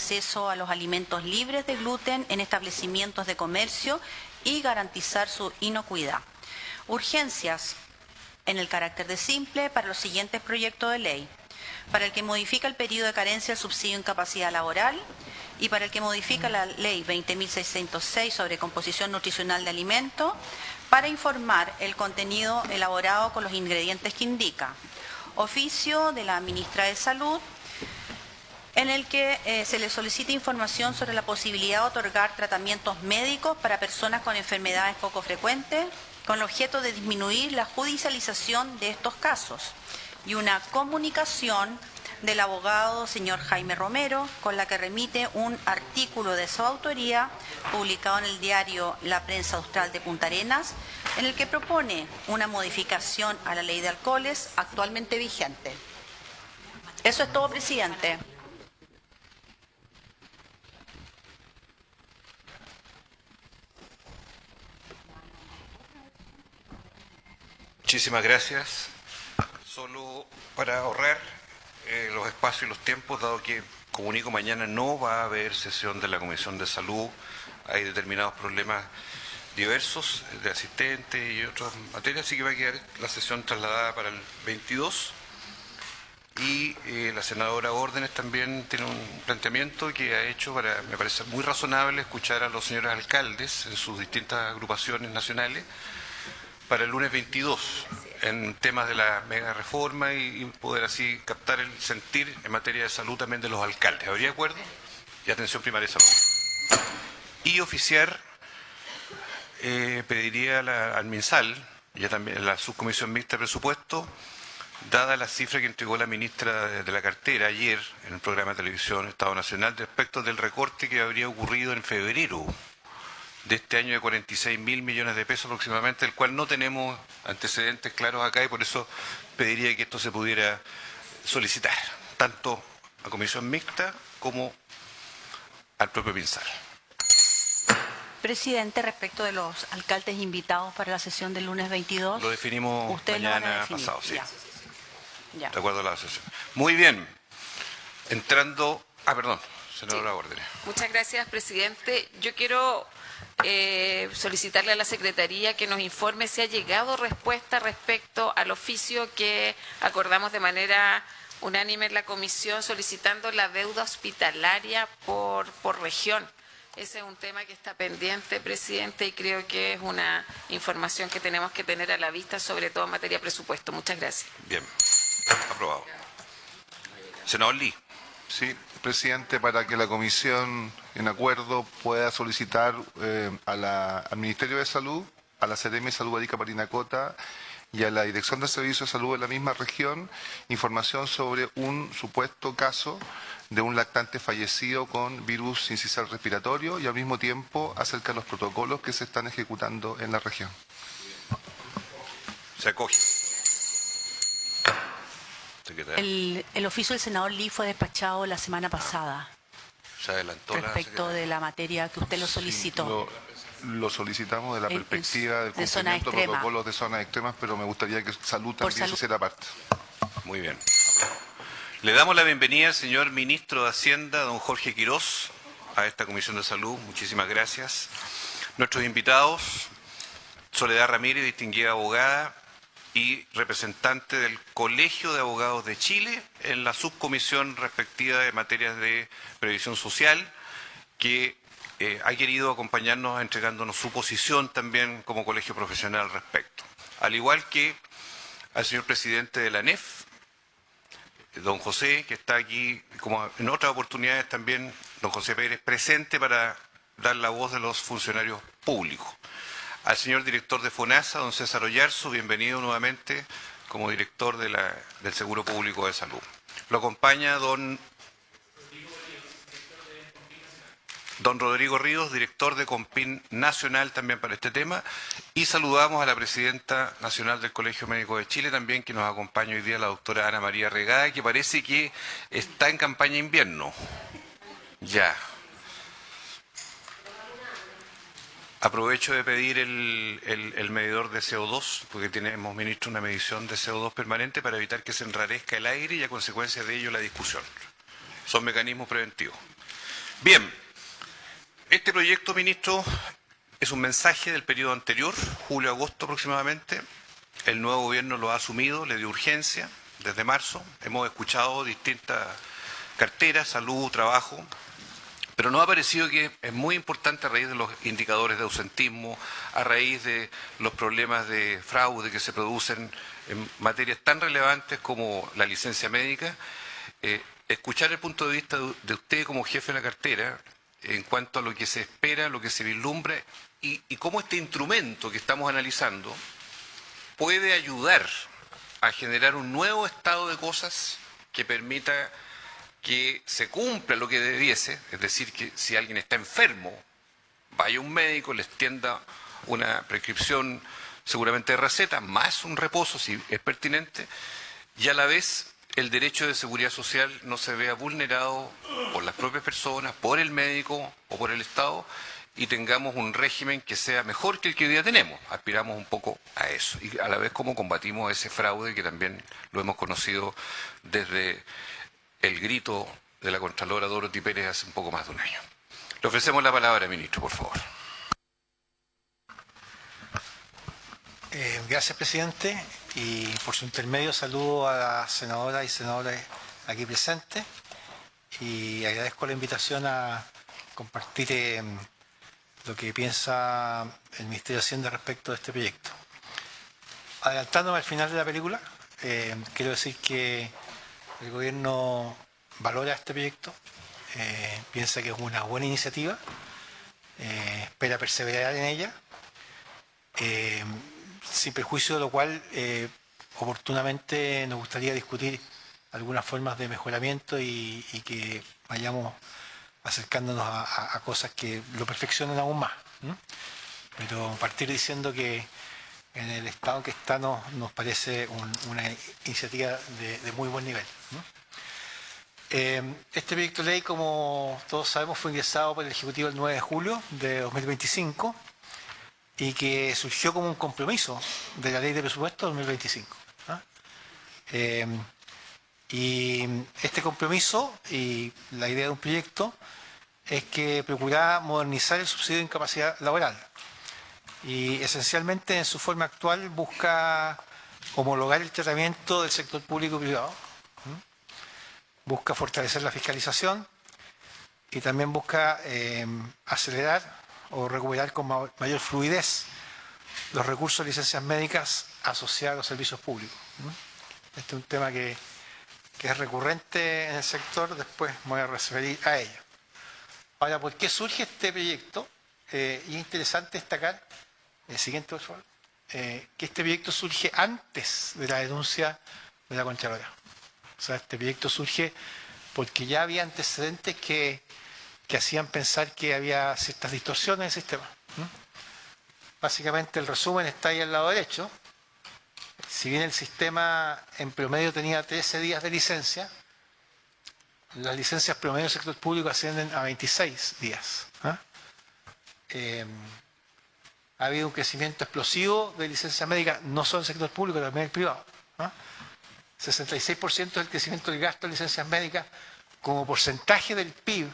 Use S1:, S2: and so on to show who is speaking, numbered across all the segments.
S1: acceso a los alimentos libres de gluten en establecimientos de comercio y garantizar su inocuidad. Urgencias en el carácter de simple para los siguientes proyectos de ley: para el que modifica el periodo de carencia del subsidio de incapacidad laboral y para el que modifica la ley 20.606 sobre composición nutricional de alimentos, para informar el contenido elaborado con los ingredientes que indica. Oficio de la ministra de Salud, en el que se le solicita información sobre la posibilidad de otorgar tratamientos médicos para personas con enfermedades poco frecuentes, con el objeto de disminuir la judicialización de estos casos, y una comunicación del abogado señor Jaime Romero, con la que remite un artículo de su autoría publicado en el diario La Prensa Austral de Punta Arenas, en el que propone una modificación a la ley de alcoholes actualmente vigente. Eso es todo, presidente.
S2: Muchísimas gracias. Solo para ahorrar los espacios y los tiempos, dado que comunico mañana no va a haber sesión de la Comisión de Salud, hay determinados problemas diversos de asistentes y otras materias, así que va a quedar la sesión trasladada para el 22. Y la senadora Órdenes también tiene un planteamiento que ha hecho para, me parece muy razonable, escuchar a los señores alcaldes en sus distintas agrupaciones nacionales para el lunes 22 en temas de la mega reforma y poder así captar el sentir en materia de salud también de los alcaldes. ¿Habría acuerdo? Y atención primaria de salud. Y oficiar, pediría al MinSal, ya también la subcomisión mixta de presupuesto, dada la cifra que entregó la ministra de la cartera ayer en el programa de televisión Estado Nacional respecto del recorte que habría ocurrido en febrero de este año de 46.000 millones de pesos aproximadamente, del cual no tenemos antecedentes claros acá, y por eso pediría que esto se pudiera solicitar, tanto a comisión mixta como al propio MinSal.
S1: Presidente, respecto de los alcaldes invitados para la sesión del lunes 22.
S2: Lo definimos mañana pasado, sí.
S1: Ya.
S2: De acuerdo a la sesión. Muy bien. Entrando... perdón, senadora Órdenes.
S3: Muchas gracias, presidente. Yo quiero solicitarle a la Secretaría que nos informe si ha llegado respuesta respecto al oficio que acordamos de manera unánime en la comisión solicitando la deuda hospitalaria por región. Ese es un tema que está pendiente, presidente, y creo que es una información que tenemos que tener a la vista, sobre todo en materia de presupuesto. Muchas gracias.
S2: Bien, aprobado. Senador Lee.
S4: Sí, presidente, para que la comisión en acuerdo pueda solicitar al Ministerio de Salud, a la Seremi de Salud Arica Parinacota y a la Dirección de Servicios de Salud de la misma región información sobre un supuesto caso de un lactante fallecido con virus sincicial respiratorio y al mismo tiempo acerca de los protocolos que se están ejecutando en la región.
S2: Se acoge.
S1: El oficio del senador Lee fue despachado la semana pasada.
S2: Se adelantó
S1: respecto de la materia que usted lo solicitó.
S4: Lo solicitamos de la perspectiva del cumplimiento de protocolos de zonas extremas, pero me gustaría que Salud también se hiciera parte.
S2: Muy bien. Le damos la bienvenida al señor ministro de Hacienda, don Jorge Quirós, a esta Comisión de Salud. Muchísimas gracias. Nuestros invitados, Soledad Ramírez, distinguida abogada y representante del Colegio de Abogados de Chile en la subcomisión respectiva de materias de previsión social, que ha querido acompañarnos entregándonos su posición también como colegio profesional al respecto. Al igual que al señor presidente de la ANEF, don José, que está aquí, como en otras oportunidades también, don José Pérez, presente para dar la voz de los funcionarios públicos. Al señor director de FONASA, don César Oyarzo, bienvenido nuevamente como director del Seguro Público de Salud. Lo acompaña don Rodrigo Ríos, director de COMPIN Nacional también para este tema, y saludamos a la presidenta nacional del Colegio Médico de Chile también, que nos acompaña hoy día, la doctora Ana María Regada, que parece que está en campaña invierno. Ya. Aprovecho de pedir el medidor de CO2, porque tenemos, ministro, una medición de CO2 permanente para evitar que se enrarezca el aire y a consecuencia de ello la discusión. Son mecanismos preventivos. Bien, este proyecto, ministro, es un mensaje del periodo anterior, julio-agosto aproximadamente. El nuevo gobierno lo ha asumido, le dio urgencia desde marzo. Hemos escuchado distintas carteras, salud, trabajo, pero nos ha parecido que es muy importante a raíz de los indicadores de ausentismo, a raíz de los problemas de fraude que se producen en materias tan relevantes como la licencia médica, escuchar el punto de vista de usted como jefe de la cartera en cuanto a lo que se espera, lo que se vislumbra y cómo este instrumento que estamos analizando puede ayudar a generar un nuevo estado de cosas que permita que se cumpla lo que debiese, es decir, que si alguien está enfermo, vaya un médico, le extienda una prescripción seguramente de receta, más un reposo si es pertinente, y a la vez el derecho de seguridad social no se vea vulnerado por las propias personas, por el médico o por el Estado, y tengamos un régimen que sea mejor que el que hoy día tenemos. Aspiramos un poco a eso, y a la vez cómo combatimos ese fraude que también lo hemos conocido desde el grito de la Contralora Dorothy Pérez hace un poco más de un año. Le ofrecemos la palabra, ministro, por favor.
S5: Gracias, presidente, y por su intermedio saludo a las senadoras y senadores aquí presentes y agradezco la invitación a compartir lo que piensa el Ministerio de Hacienda respecto de este proyecto. Adelantándome al final de la película, quiero decir que el gobierno valora este proyecto, piensa que es una buena iniciativa, espera perseverar en ella, sin perjuicio de lo cual oportunamente nos gustaría discutir algunas formas de mejoramiento y que vayamos acercándonos a cosas que lo perfeccionen aún más. Pero partir diciendo que en el estado en que está nos parece una iniciativa de muy buen nivel. Este proyecto de ley, como todos sabemos, fue ingresado por el Ejecutivo el 9 de julio de 2025 y que surgió como un compromiso de la Ley de Presupuesto 2025. Y este compromiso y la idea de un proyecto es que procura modernizar el subsidio de incapacidad laboral y esencialmente en su forma actual busca homologar el tratamiento del sector público y privado, busca fortalecer la fiscalización y también busca acelerar o recuperar con mayor fluidez los recursos de licencias médicas asociados a los servicios públicos. Este es un tema que es recurrente en el sector, después me voy a referir a ello. Ahora, ¿por qué surge este proyecto? Y es interesante destacar, el siguiente, por favor, que este proyecto surge antes de la denuncia de la Contralora. O sea, este proyecto surge porque ya había antecedentes que hacían pensar que había ciertas distorsiones en el sistema. Básicamente el resumen está ahí al lado derecho. Si bien el sistema en promedio tenía 13 días de licencia, las licencias promedio del sector público ascienden a 26 días. Ha habido un crecimiento explosivo de licencias médicas, no solo en el sector público, también en el privado. 66% del crecimiento del gasto de licencias médicas como porcentaje del PIB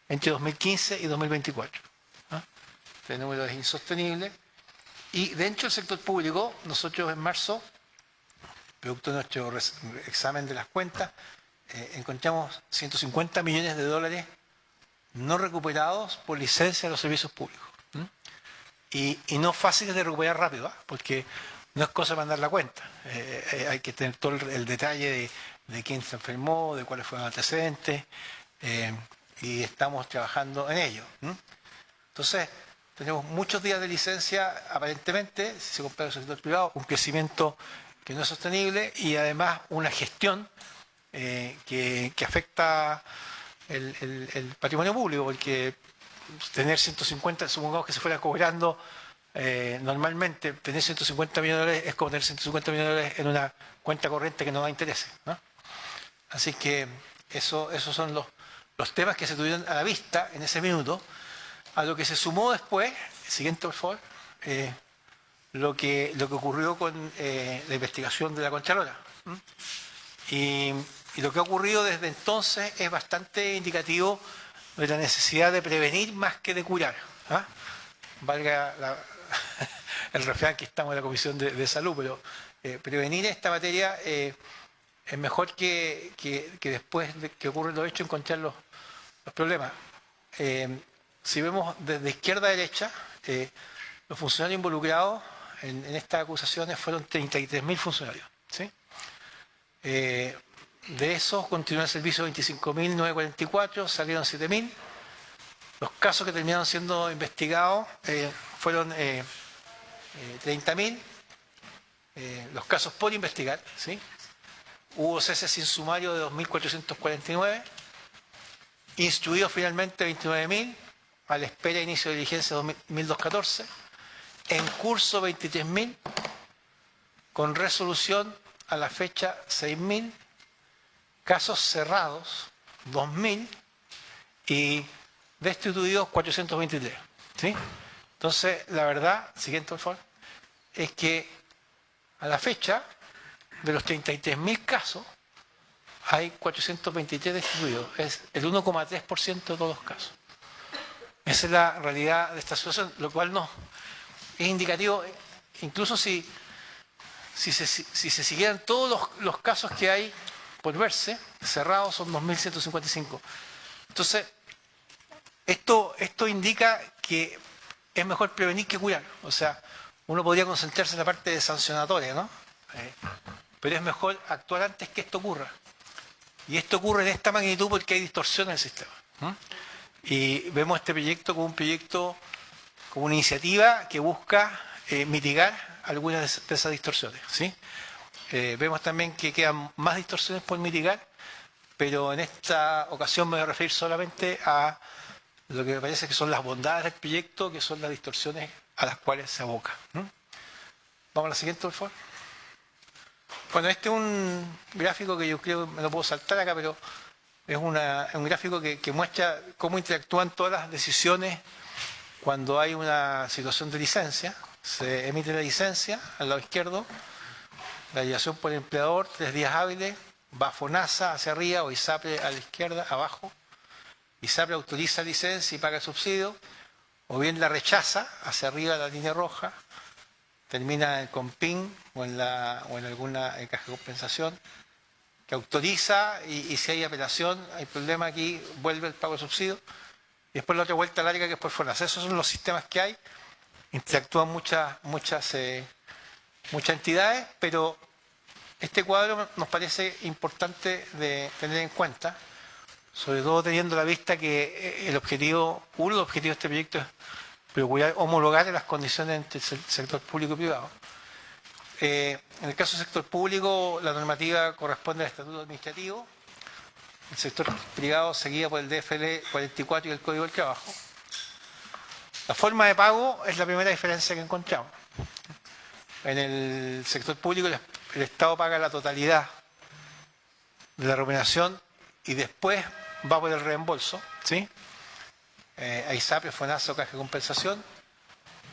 S5: entre 2015 y 2024. Este número es insostenible. Y dentro del sector público, nosotros en marzo, producto de nuestro examen de las cuentas, encontramos 150 millones de dólares no recuperados por licencia de los servicios públicos. Y no fáciles de recuperar rápido, porque no es cosa de mandar la cuenta. Hay que tener todo el detalle de quién se enfermó, de cuáles fueron los antecedentes, y estamos trabajando en ello. Entonces, tenemos muchos días de licencia, aparentemente, si se compara con el sector privado, un crecimiento que no es sostenible y además una gestión que afecta el patrimonio público, porque tener 150, supongamos que se fuera cobrando normalmente, tener 150 millones de dólares es como tener 150 millones de dólares en una cuenta corriente que no da intereses, ¿no? Así que esos son los temas que se tuvieron a la vista en ese minuto, a lo que se sumó después, siguiente por favor, lo que ocurrió con la investigación de la Contralora. Y lo que ha ocurrido desde entonces es bastante indicativo de la necesidad de prevenir más que de curar. ¿Ah? Valga el refrán que estamos en la Comisión de Salud, pero prevenir esta materia es mejor que después de que ocurren los hechos encontrar los problemas. Si vemos desde izquierda a derecha, los funcionarios involucrados en estas acusaciones fueron 33.000 funcionarios. ¿Sí? De esos continuó el servicio 25.944, salieron 7.000. Los casos que terminaron siendo investigados fueron 30.000. Los casos por investigar, ¿sí? Hubo ceses sin sumario de 2.449. Instruidos finalmente 29.000. A la espera de inicio de diligencia 1.214. En curso 23.000. Con resolución a la fecha 6.000. Casos cerrados 2.000. Y destituidos 423. ¿Sí? Entonces, la verdad, siguiente por favor, es que a la fecha de los 33.000 casos hay 423 destituidos. Es el 1,3% de todos los casos. Esa es la realidad de esta situación, lo cual no es indicativo, incluso si se siguieran todos los casos que hay por verse, cerrados son 2.155. Entonces, esto indica que es mejor prevenir que curar. O sea, uno podría concentrarse en la parte de sancionatoria, ¿no? Pero es mejor actuar antes que esto ocurra. Y esto ocurre en esta magnitud porque hay distorsión en el sistema. Y vemos este proyecto como un proyecto, como una iniciativa que busca mitigar algunas de esas distorsiones. ¿Sí? Vemos también que quedan más distorsiones por mitigar, pero en esta ocasión me voy a referir solamente a lo que me parece que son las bondades del proyecto, que son las distorsiones a las cuales se aboca. Vamos a la siguiente, por favor. Bueno, este es un gráfico que yo creo que me lo puedo saltar acá, pero es un gráfico que muestra cómo interactúan todas las decisiones cuando hay una situación de licencia. Se emite la licencia al lado izquierdo, la derivación por el empleador, 3 días hábiles, va FONASA hacia arriba o ISAPRE a la izquierda, abajo. ISAPRE autoriza licencia y paga el subsidio, o bien la rechaza hacia arriba la línea roja, termina con PIN o en alguna caja de compensación, que autoriza y si hay apelación, hay problema aquí, vuelve el pago de subsidio, y después la otra vuelta larga que es por FONASA. Esos son los sistemas que hay, interactúan muchas entidades, pero este cuadro nos parece importante de tener en cuenta, sobre todo teniendo a la vista que uno de los objetivos de este proyecto es procurar homologar las condiciones entre el sector público y privado. En el caso del sector público, la normativa corresponde al estatuto administrativo. El sector privado seguía por el DFL 44 y el Código del Trabajo. La forma de pago es la primera diferencia que encontramos. En el sector público el Estado paga la totalidad de la remuneración y después va por el reembolso, ¿sí? A ISAPRE, FONASA o caja de compensación,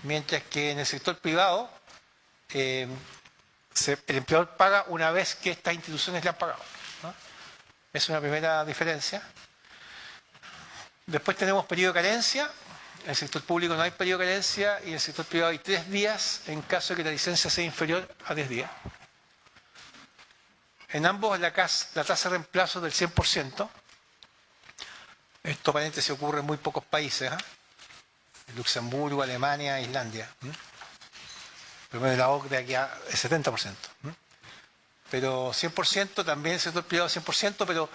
S5: mientras que en el sector privado el empleador paga una vez que estas instituciones le han pagado, ¿no? Es una primera diferencia. Después tenemos periodo de carencia. En el sector público no hay periodo de carencia y en el sector privado hay 3 días en caso de que la licencia sea inferior a 10 días. En ambos la tasa de reemplazo es del 100%. Esto aparentemente se ocurre en muy pocos países. Luxemburgo, Alemania, Islandia. Primero la OCDE aquí es 70%. Pero 100% también en el sector privado 100%, pero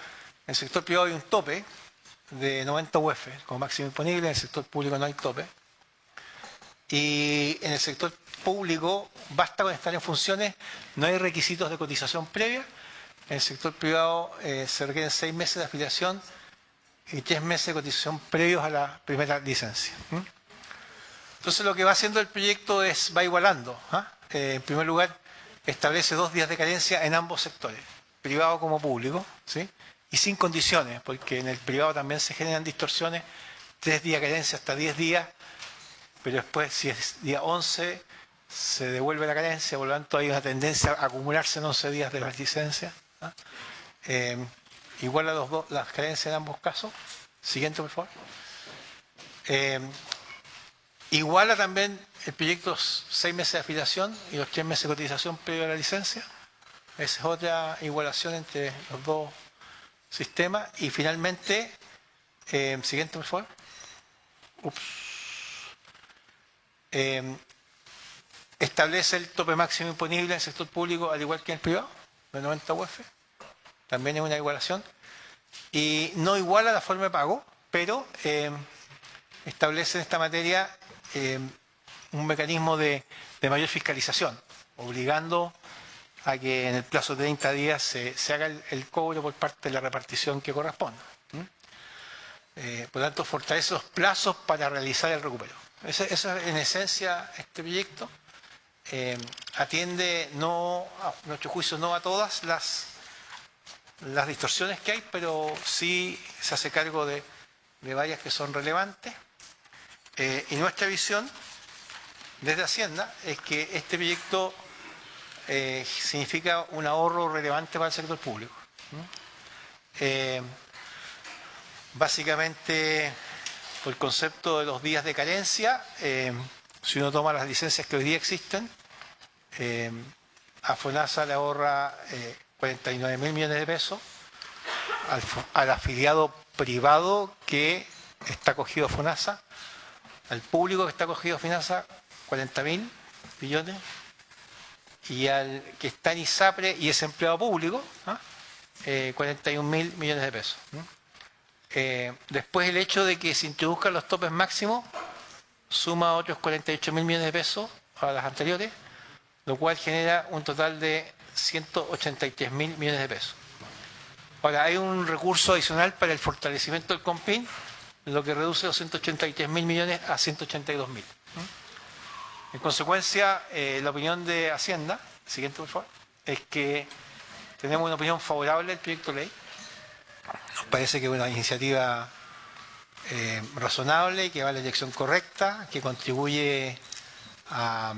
S5: en el sector privado hay un tope de 90 UF como máximo disponible, en el sector público no hay tope. Y en el sector público basta con estar en funciones, no hay requisitos de cotización previa. En el sector privado se requieren 6 meses de afiliación y 3 meses de cotización previos a la primera licencia. Entonces lo que va haciendo el proyecto va igualando. En primer lugar, establece 2 días de carencia en ambos sectores, privado como público, ¿sí? Y sin condiciones, porque en el privado también se generan distorsiones, 3 días de carencia hasta 10 días, pero después si es día 11 se devuelve la carencia, por lo tanto hay una tendencia a acumularse en 11 días de las licencias. Igual a las carencias en ambos casos, Siguiente, por favor. Iguala también el proyecto 6 meses de afiliación y los 3 meses de cotización previo a la licencia. Esa es otra igualación entre los dos sistemas. Y finalmente, siguiente, por favor. Establece el tope máximo imponible en el sector público, al igual que en el privado, de 90 UF. También es una igualación. Y no iguala la forma de pago, pero establece en esta materia un mecanismo de mayor fiscalización, obligando a que en el plazo de 30 días se haga el cobro por parte de la repartición que corresponda. Por lo tanto, fortalece los plazos para realizar el recupero. Eso es en esencia este proyecto. Atiende, a nuestro juicio, no a todas las distorsiones que hay, pero sí se hace cargo de varias que son relevantes. Y nuestra visión desde Hacienda es que este proyecto significa un ahorro relevante para el sector público. Básicamente, por el concepto de los días de carencia, si uno toma las licencias que hoy día existen, a FONASA le ahorra 49.000 millones de pesos, al afiliado privado que está acogido a FONASA, al público que está acogido a FONASA, 40.000 millones, y al que está en ISAPRE y es empleado público, 41.000 millones de pesos. Después el hecho de que se introduzcan los topes máximos suma otros 48.000 millones de pesos a las anteriores, lo cual genera un total de 183.000 millones de pesos. Ahora, hay un recurso adicional para el fortalecimiento del COMPIN, lo que reduce los 183.000 millones a 182.000. En consecuencia, la opinión de Hacienda, siguiente por favor, es que tenemos una opinión favorable al proyecto de ley. Nos parece que es una iniciativa razonable, que va en la dirección correcta, que contribuye a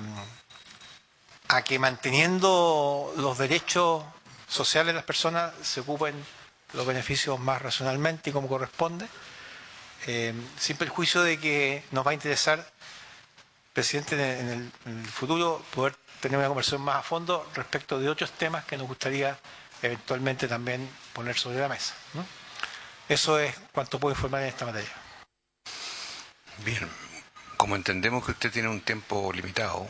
S5: que manteniendo los derechos sociales de las personas se ocupen los beneficios más racionalmente y como corresponde, sin perjuicio de que nos va a interesar, presidente, en el futuro poder tener una conversación más a fondo respecto de otros temas que nos gustaría eventualmente también poner sobre la mesa. Eso es cuanto puedo informar en esta materia.
S2: Bien, como entendemos que usted tiene un tiempo limitado,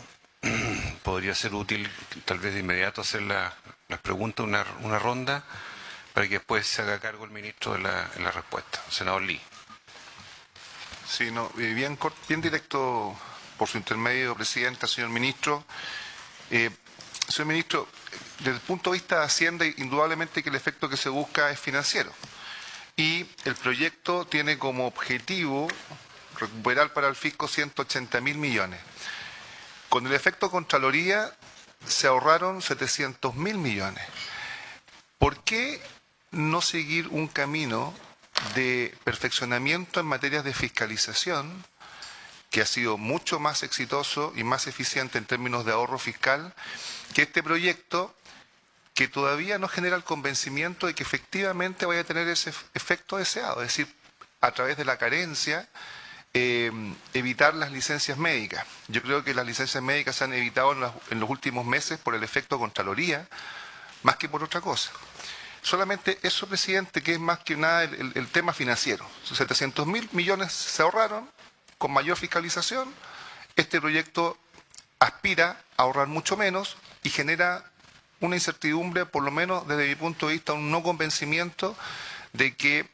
S2: podría ser útil tal vez de inmediato hacer las preguntas, una ronda, para que después se haga cargo el ministro en la respuesta. Senador Lee.
S4: Sí, bien directo por su intermedio, presidenta, señor ministro. Señor ministro, desde el punto de vista de Hacienda, indudablemente que el efecto que se busca es financiero. Y el proyecto tiene como objetivo recuperar para el fisco 180.000 millones. Con el efecto Contraloría se ahorraron 700.000 millones. ¿Por qué no seguir un camino de perfeccionamiento en materias de fiscalización, que ha sido mucho más exitoso y más eficiente en términos de ahorro fiscal, que este proyecto, que todavía no genera el convencimiento de que efectivamente vaya a tener ese efecto deseado? Es decir, a través de la carencia, evitar las licencias médicas. Yo creo que las licencias médicas se han evitado en los últimos meses por el efecto Contraloría, más que por otra cosa. Solamente eso, presidente, que es más que nada el tema financiero. 700.000 millones se ahorraron con mayor fiscalización. Este proyecto aspira a ahorrar mucho menos y genera una incertidumbre, por lo menos desde mi punto de vista, un no convencimiento de que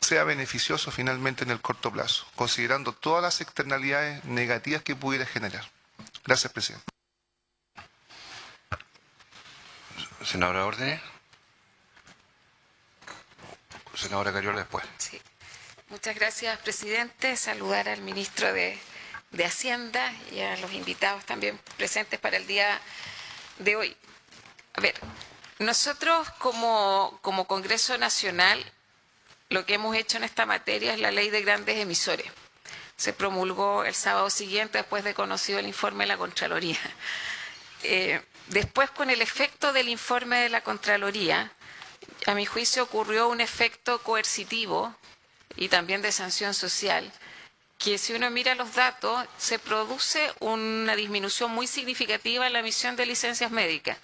S4: sea beneficioso finalmente en el corto plazo, considerando todas las externalidades negativas que pudiera generar. Gracias, presidente.
S2: Senadora Órdenes. Senadora Cariola después.
S3: Sí. Muchas gracias, presidente. Saludar al ministro de Hacienda y a los invitados también presentes para el día de hoy. A ver, nosotros como Congreso Nacional, lo que hemos hecho en esta materia es la ley de grandes emisores. Se promulgó el sábado siguiente después de conocido el informe de la Contraloría. Después, con el efecto del informe de la Contraloría, a mi juicio ocurrió un efecto coercitivo y también de sanción social, que si uno mira los datos, se produce una disminución muy significativa en la emisión de licencias médicas.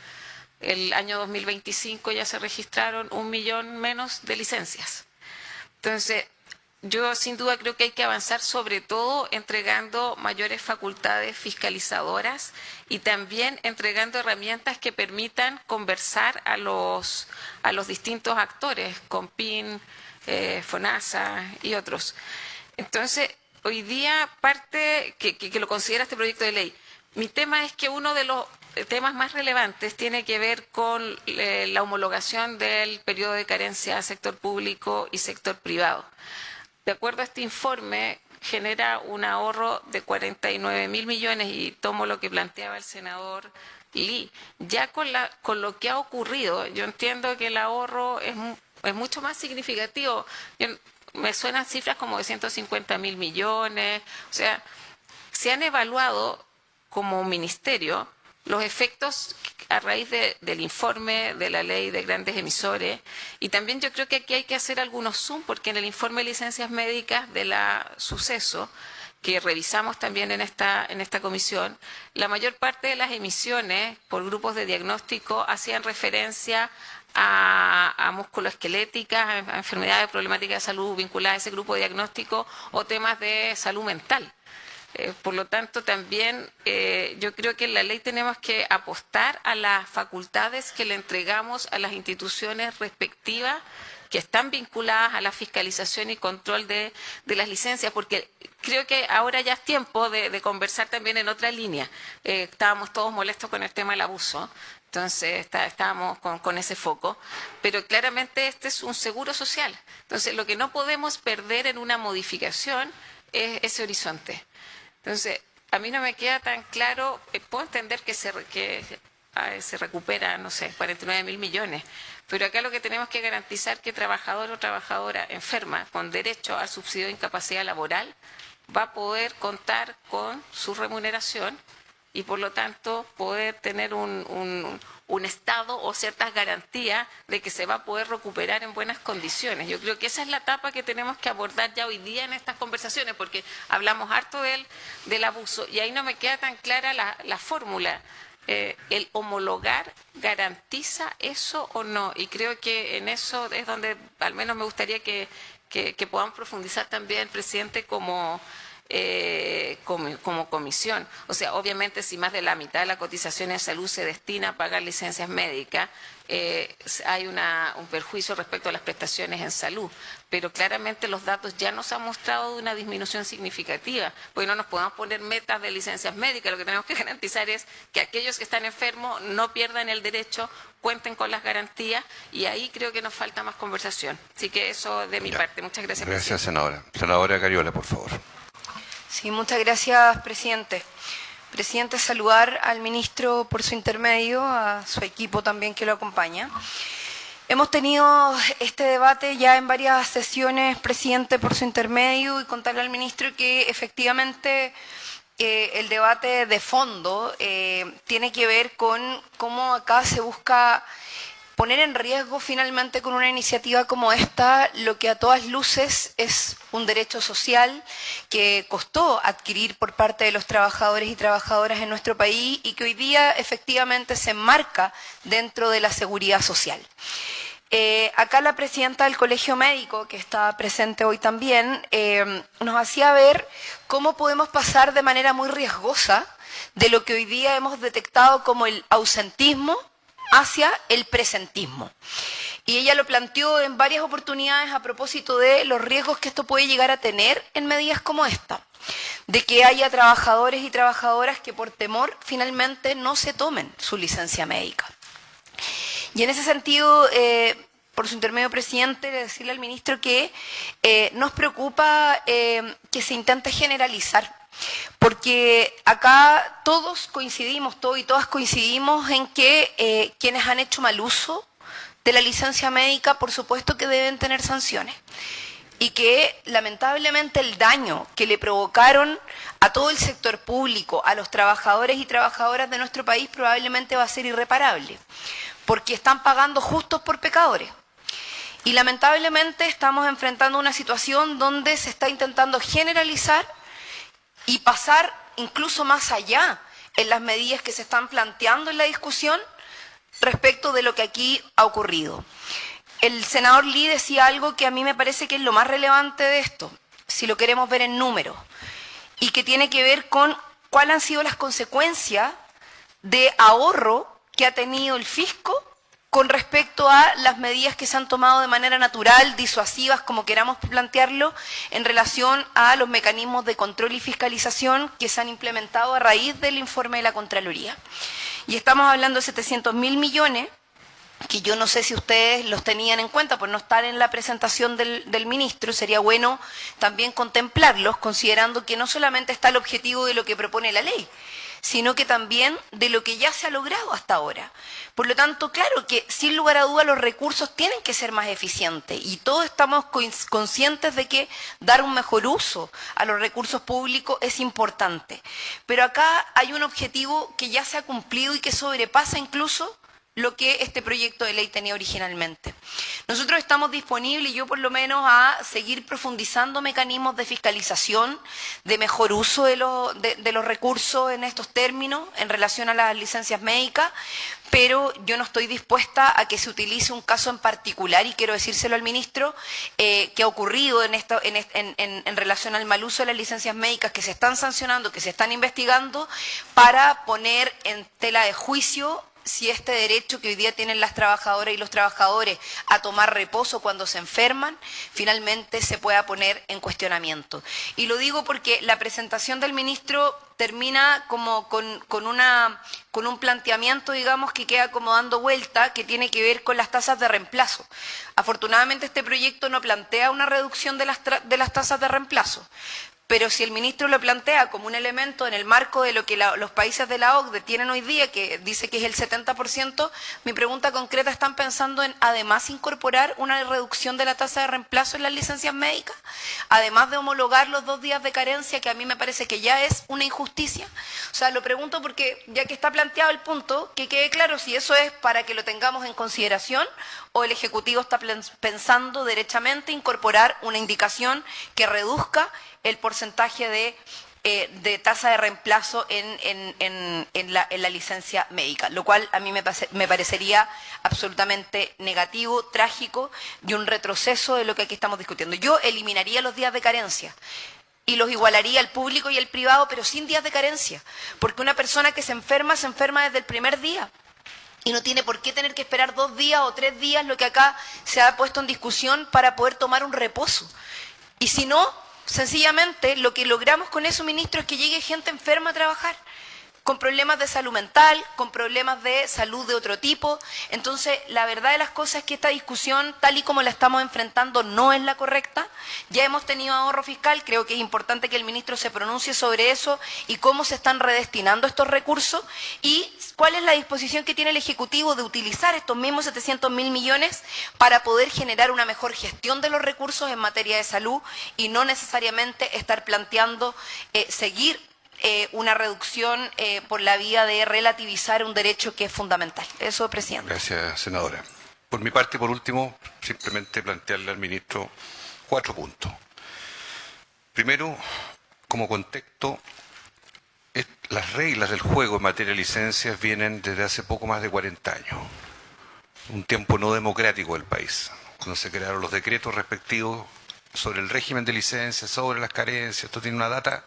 S3: El año 2025 ya se registraron 1 millón menos de licencias. Entonces, yo sin duda creo que hay que avanzar sobre todo entregando mayores facultades fiscalizadoras y también entregando herramientas que permitan conversar a los distintos actores, CONPIN, FONASA y otros. Entonces, hoy día parte que lo considera este proyecto de ley. Mi tema es que uno de los temas más relevantes tiene que ver con la homologación del periodo de carencia sector público y sector privado. De acuerdo a este informe, genera un ahorro de 49.000 millones, y tomo lo que planteaba el senador Lee. Ya con lo que ha ocurrido, yo entiendo que el ahorro es mucho más significativo. Me suenan cifras como de 150.000 millones. O sea, se han evaluado como ministerio los efectos a raíz del informe de la ley de grandes emisores, y también yo creo que aquí hay que hacer algunos zoom, porque en el informe de licencias médicas de la Suceso, que revisamos también en esta comisión, la mayor parte de las emisiones por grupos de diagnóstico hacían referencia a musculoesqueléticas, a enfermedades problemáticas de salud vinculadas a ese grupo de diagnóstico o temas de salud mental. Por lo tanto, también yo creo que en la ley tenemos que apostar a las facultades que le entregamos a las instituciones respectivas que están vinculadas a la fiscalización y control de las licencias, porque creo que ahora ya es tiempo de conversar también en otra línea. Estábamos todos molestos con el tema del abuso, entonces estábamos con ese foco, pero claramente este es un seguro social. Entonces, lo que no podemos perder en una modificación es ese horizonte. Entonces, a mí no me queda tan claro, puedo entender que se recupera, no sé, 49.000 millones, pero acá lo que tenemos que garantizar que trabajador o trabajadora enferma con derecho al subsidio de incapacidad laboral va a poder contar con su remuneración y por lo tanto poder tener un estado o ciertas garantías de que se va a poder recuperar en buenas condiciones. Yo creo que esa es la etapa que tenemos que abordar ya hoy día en estas conversaciones, porque hablamos harto del abuso y ahí no me queda tan clara la fórmula. ¿El homologar garantiza eso o no? Y creo que en eso es donde al menos me gustaría que podamos profundizar también, presidente, como comisión. O sea, obviamente si más de la mitad de la cotización en salud se destina a pagar licencias médicas, hay un perjuicio respecto a las prestaciones en salud, pero claramente los datos ya nos han mostrado una disminución significativa, porque no nos podemos poner metas de licencias médicas. Lo que tenemos que garantizar es que aquellos que están enfermos no pierdan el derecho, cuenten con las garantías, y ahí creo que nos falta más conversación. Así que eso de mi parte. Muchas gracias.
S2: Gracias, senadora. Senadora Cariola, por favor.
S6: Sí, muchas gracias, presidente. Presidente, saludar al ministro por su intermedio, a su equipo también que lo acompaña. Hemos tenido este debate ya en varias sesiones, presidente, por su intermedio, y contarle al ministro que efectivamente el debate de fondo tiene que ver con cómo acá se busca poner en riesgo finalmente con una iniciativa como esta lo que a todas luces es un derecho social que costó adquirir por parte de los trabajadores y trabajadoras en nuestro país y que hoy día efectivamente se enmarca dentro de la seguridad social. Acá la presidenta del Colegio Médico, que está presente hoy también, nos hacía ver cómo podemos pasar de manera muy riesgosa de lo que hoy día hemos detectado como el ausentismo hacia el presentismo. Y ella lo planteó en varias oportunidades a propósito de los riesgos que esto puede llegar a tener en medidas como esta, de que haya trabajadores y trabajadoras que por temor finalmente no se tomen su licencia médica. Y en ese sentido, por su intermedio, presidente, decirle al ministro que nos preocupa que se intente generalizar, porque acá todos coincidimos, todos y todas coincidimos en que quienes han hecho mal uso de la licencia médica, por supuesto que deben tener sanciones, y que lamentablemente el daño que le provocaron a todo el sector público, a los trabajadores y trabajadoras de nuestro país, probablemente va a ser irreparable, porque están pagando justos por pecadores. Y lamentablemente estamos enfrentando una situación donde se está intentando generalizar y pasar incluso más allá en las medidas que se están planteando en la discusión respecto de lo que aquí ha ocurrido. El senador Lee decía algo que a mí me parece que es lo más relevante de esto, si lo queremos ver en números, y que tiene que ver con cuáles han sido las consecuencias de ahorro que ha tenido el fisco con respecto a las medidas que se han tomado de manera natural, disuasivas, como queramos plantearlo, en relación a los mecanismos de control y fiscalización que se han implementado a raíz del informe de la Contraloría. Y estamos hablando de 700.000 millones, que yo no sé si ustedes los tenían en cuenta por no estar en la presentación del ministro. Sería bueno también contemplarlos, considerando que no solamente está el objetivo de lo que propone la ley, sino que también de lo que ya se ha logrado hasta ahora. Por lo tanto, claro que sin lugar a dudas los recursos tienen que ser más eficientes y todos estamos conscientes de que dar un mejor uso a los recursos públicos es importante. Pero acá hay un objetivo que ya se ha cumplido y que sobrepasa incluso lo que este proyecto de ley tenía originalmente. Nosotros estamos disponibles, yo por lo menos, a seguir profundizando mecanismos de fiscalización, de mejor uso de los recursos en estos términos, en relación a las licencias médicas, pero yo no estoy dispuesta a que se utilice un caso en particular, y quiero decírselo al ministro, que ha ocurrido en relación al mal uso de las licencias médicas que se están sancionando, que se están investigando, para poner en tela de juicio si este derecho que hoy día tienen las trabajadoras y los trabajadores a tomar reposo cuando se enferman, finalmente se pueda poner en cuestionamiento. Y lo digo porque la presentación del ministro termina como con un planteamiento, digamos, que queda como dando vuelta, que tiene que ver con las tasas de reemplazo. Afortunadamente este proyecto no plantea una reducción de las tasas de reemplazo. Pero si el ministro lo plantea como un elemento en el marco de lo que los países de la OCDE tienen hoy día, que dice que es el 70%, mi pregunta concreta, ¿están pensando en además incorporar una reducción de la tasa de reemplazo en las licencias médicas? Además de homologar los 2 días de carencia, que a mí me parece que ya es una injusticia. O sea, lo pregunto porque ya que está planteado el punto, que quede claro si eso es para que lo tengamos en consideración o el Ejecutivo está pensando derechamente incorporar una indicación que reduzca el porcentaje de tasa de reemplazo en la licencia médica, lo cual a mí me parecería absolutamente negativo, trágico y un retroceso de lo que aquí estamos discutiendo. Yo eliminaría los días de carencia y los igualaría al público y al privado, pero sin días de carencia, porque una persona que se enferma desde el primer día. Y no tiene por qué tener que esperar 2 días o 3 días, lo que acá se ha puesto en discusión, para poder tomar un reposo. Y si no, sencillamente lo que logramos con eso, ministro, es que llegue gente enferma a trabajar, con problemas de salud mental, con problemas de salud de otro tipo. Entonces, la verdad de las cosas es que esta discusión, tal y como la estamos enfrentando, no es la correcta. Ya hemos tenido ahorro fiscal, creo que es importante que el ministro se pronuncie sobre eso y cómo se están redestinando estos recursos y cuál es la disposición que tiene el Ejecutivo de utilizar estos mismos 700.000 millones para poder generar una mejor gestión de los recursos en materia de salud y no necesariamente estar planteando seguir una reducción por la vía de relativizar un derecho que es fundamental. Eso, presidente.
S2: Gracias, senadora. Por mi parte, por último, simplemente plantearle al ministro 4 puntos. Primero, como contexto, las reglas del juego en materia de licencias vienen desde hace poco más de 40 años. Un tiempo no democrático del país, cuando se crearon los decretos respectivos sobre el régimen de licencias, sobre las carencias. Esto tiene una data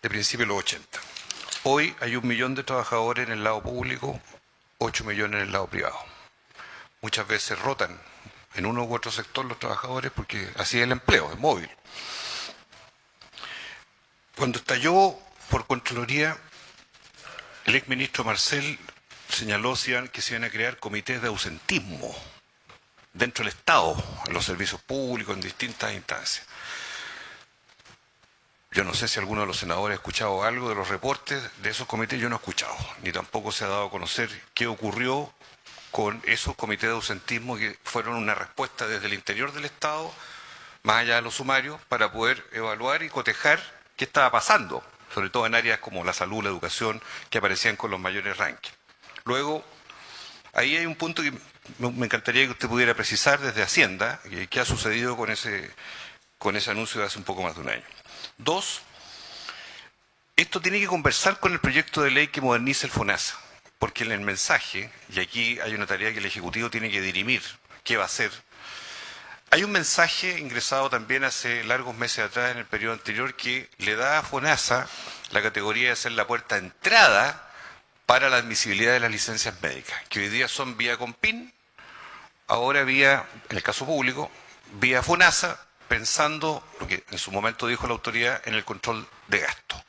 S2: de principios de los 80. Hoy hay 1 millón de trabajadores en el lado público, 8 millones en el lado privado. Muchas veces rotan en uno u otro sector los trabajadores porque así es el empleo, es móvil. Cuando estalló por Contraloría, el exministro Marcel señaló que se iban a crear comités de ausentismo dentro del Estado, en los servicios públicos, en distintas instancias. Yo no sé si alguno de los senadores ha escuchado algo de los reportes de esos comités. Yo no he escuchado, ni tampoco se ha dado a conocer qué ocurrió con esos comités de ausentismo que fueron una respuesta desde el interior del Estado, más allá de los sumarios, para poder evaluar y cotejar qué estaba pasando, sobre todo en áreas como la salud, la educación, que aparecían con los mayores rankings. Luego, Ahí hay un punto que me encantaría que usted pudiera precisar desde Hacienda, qué ha sucedido con ese anuncio de hace un poco más de un año. 2, esto tiene que conversar con el proyecto de ley que moderniza el FONASA, porque en el mensaje, y aquí hay una tarea que el Ejecutivo tiene que dirimir, qué va a hacer. Hay un mensaje ingresado también hace largos meses atrás, en el periodo anterior, que le da a FONASA la categoría de ser la puerta de entrada para la admisibilidad de las licencias médicas, que hoy día son vía COMPIN, ahora vía, en el caso público, vía FONASA, pensando, lo que en su momento dijo la autoridad, en el control de gasto.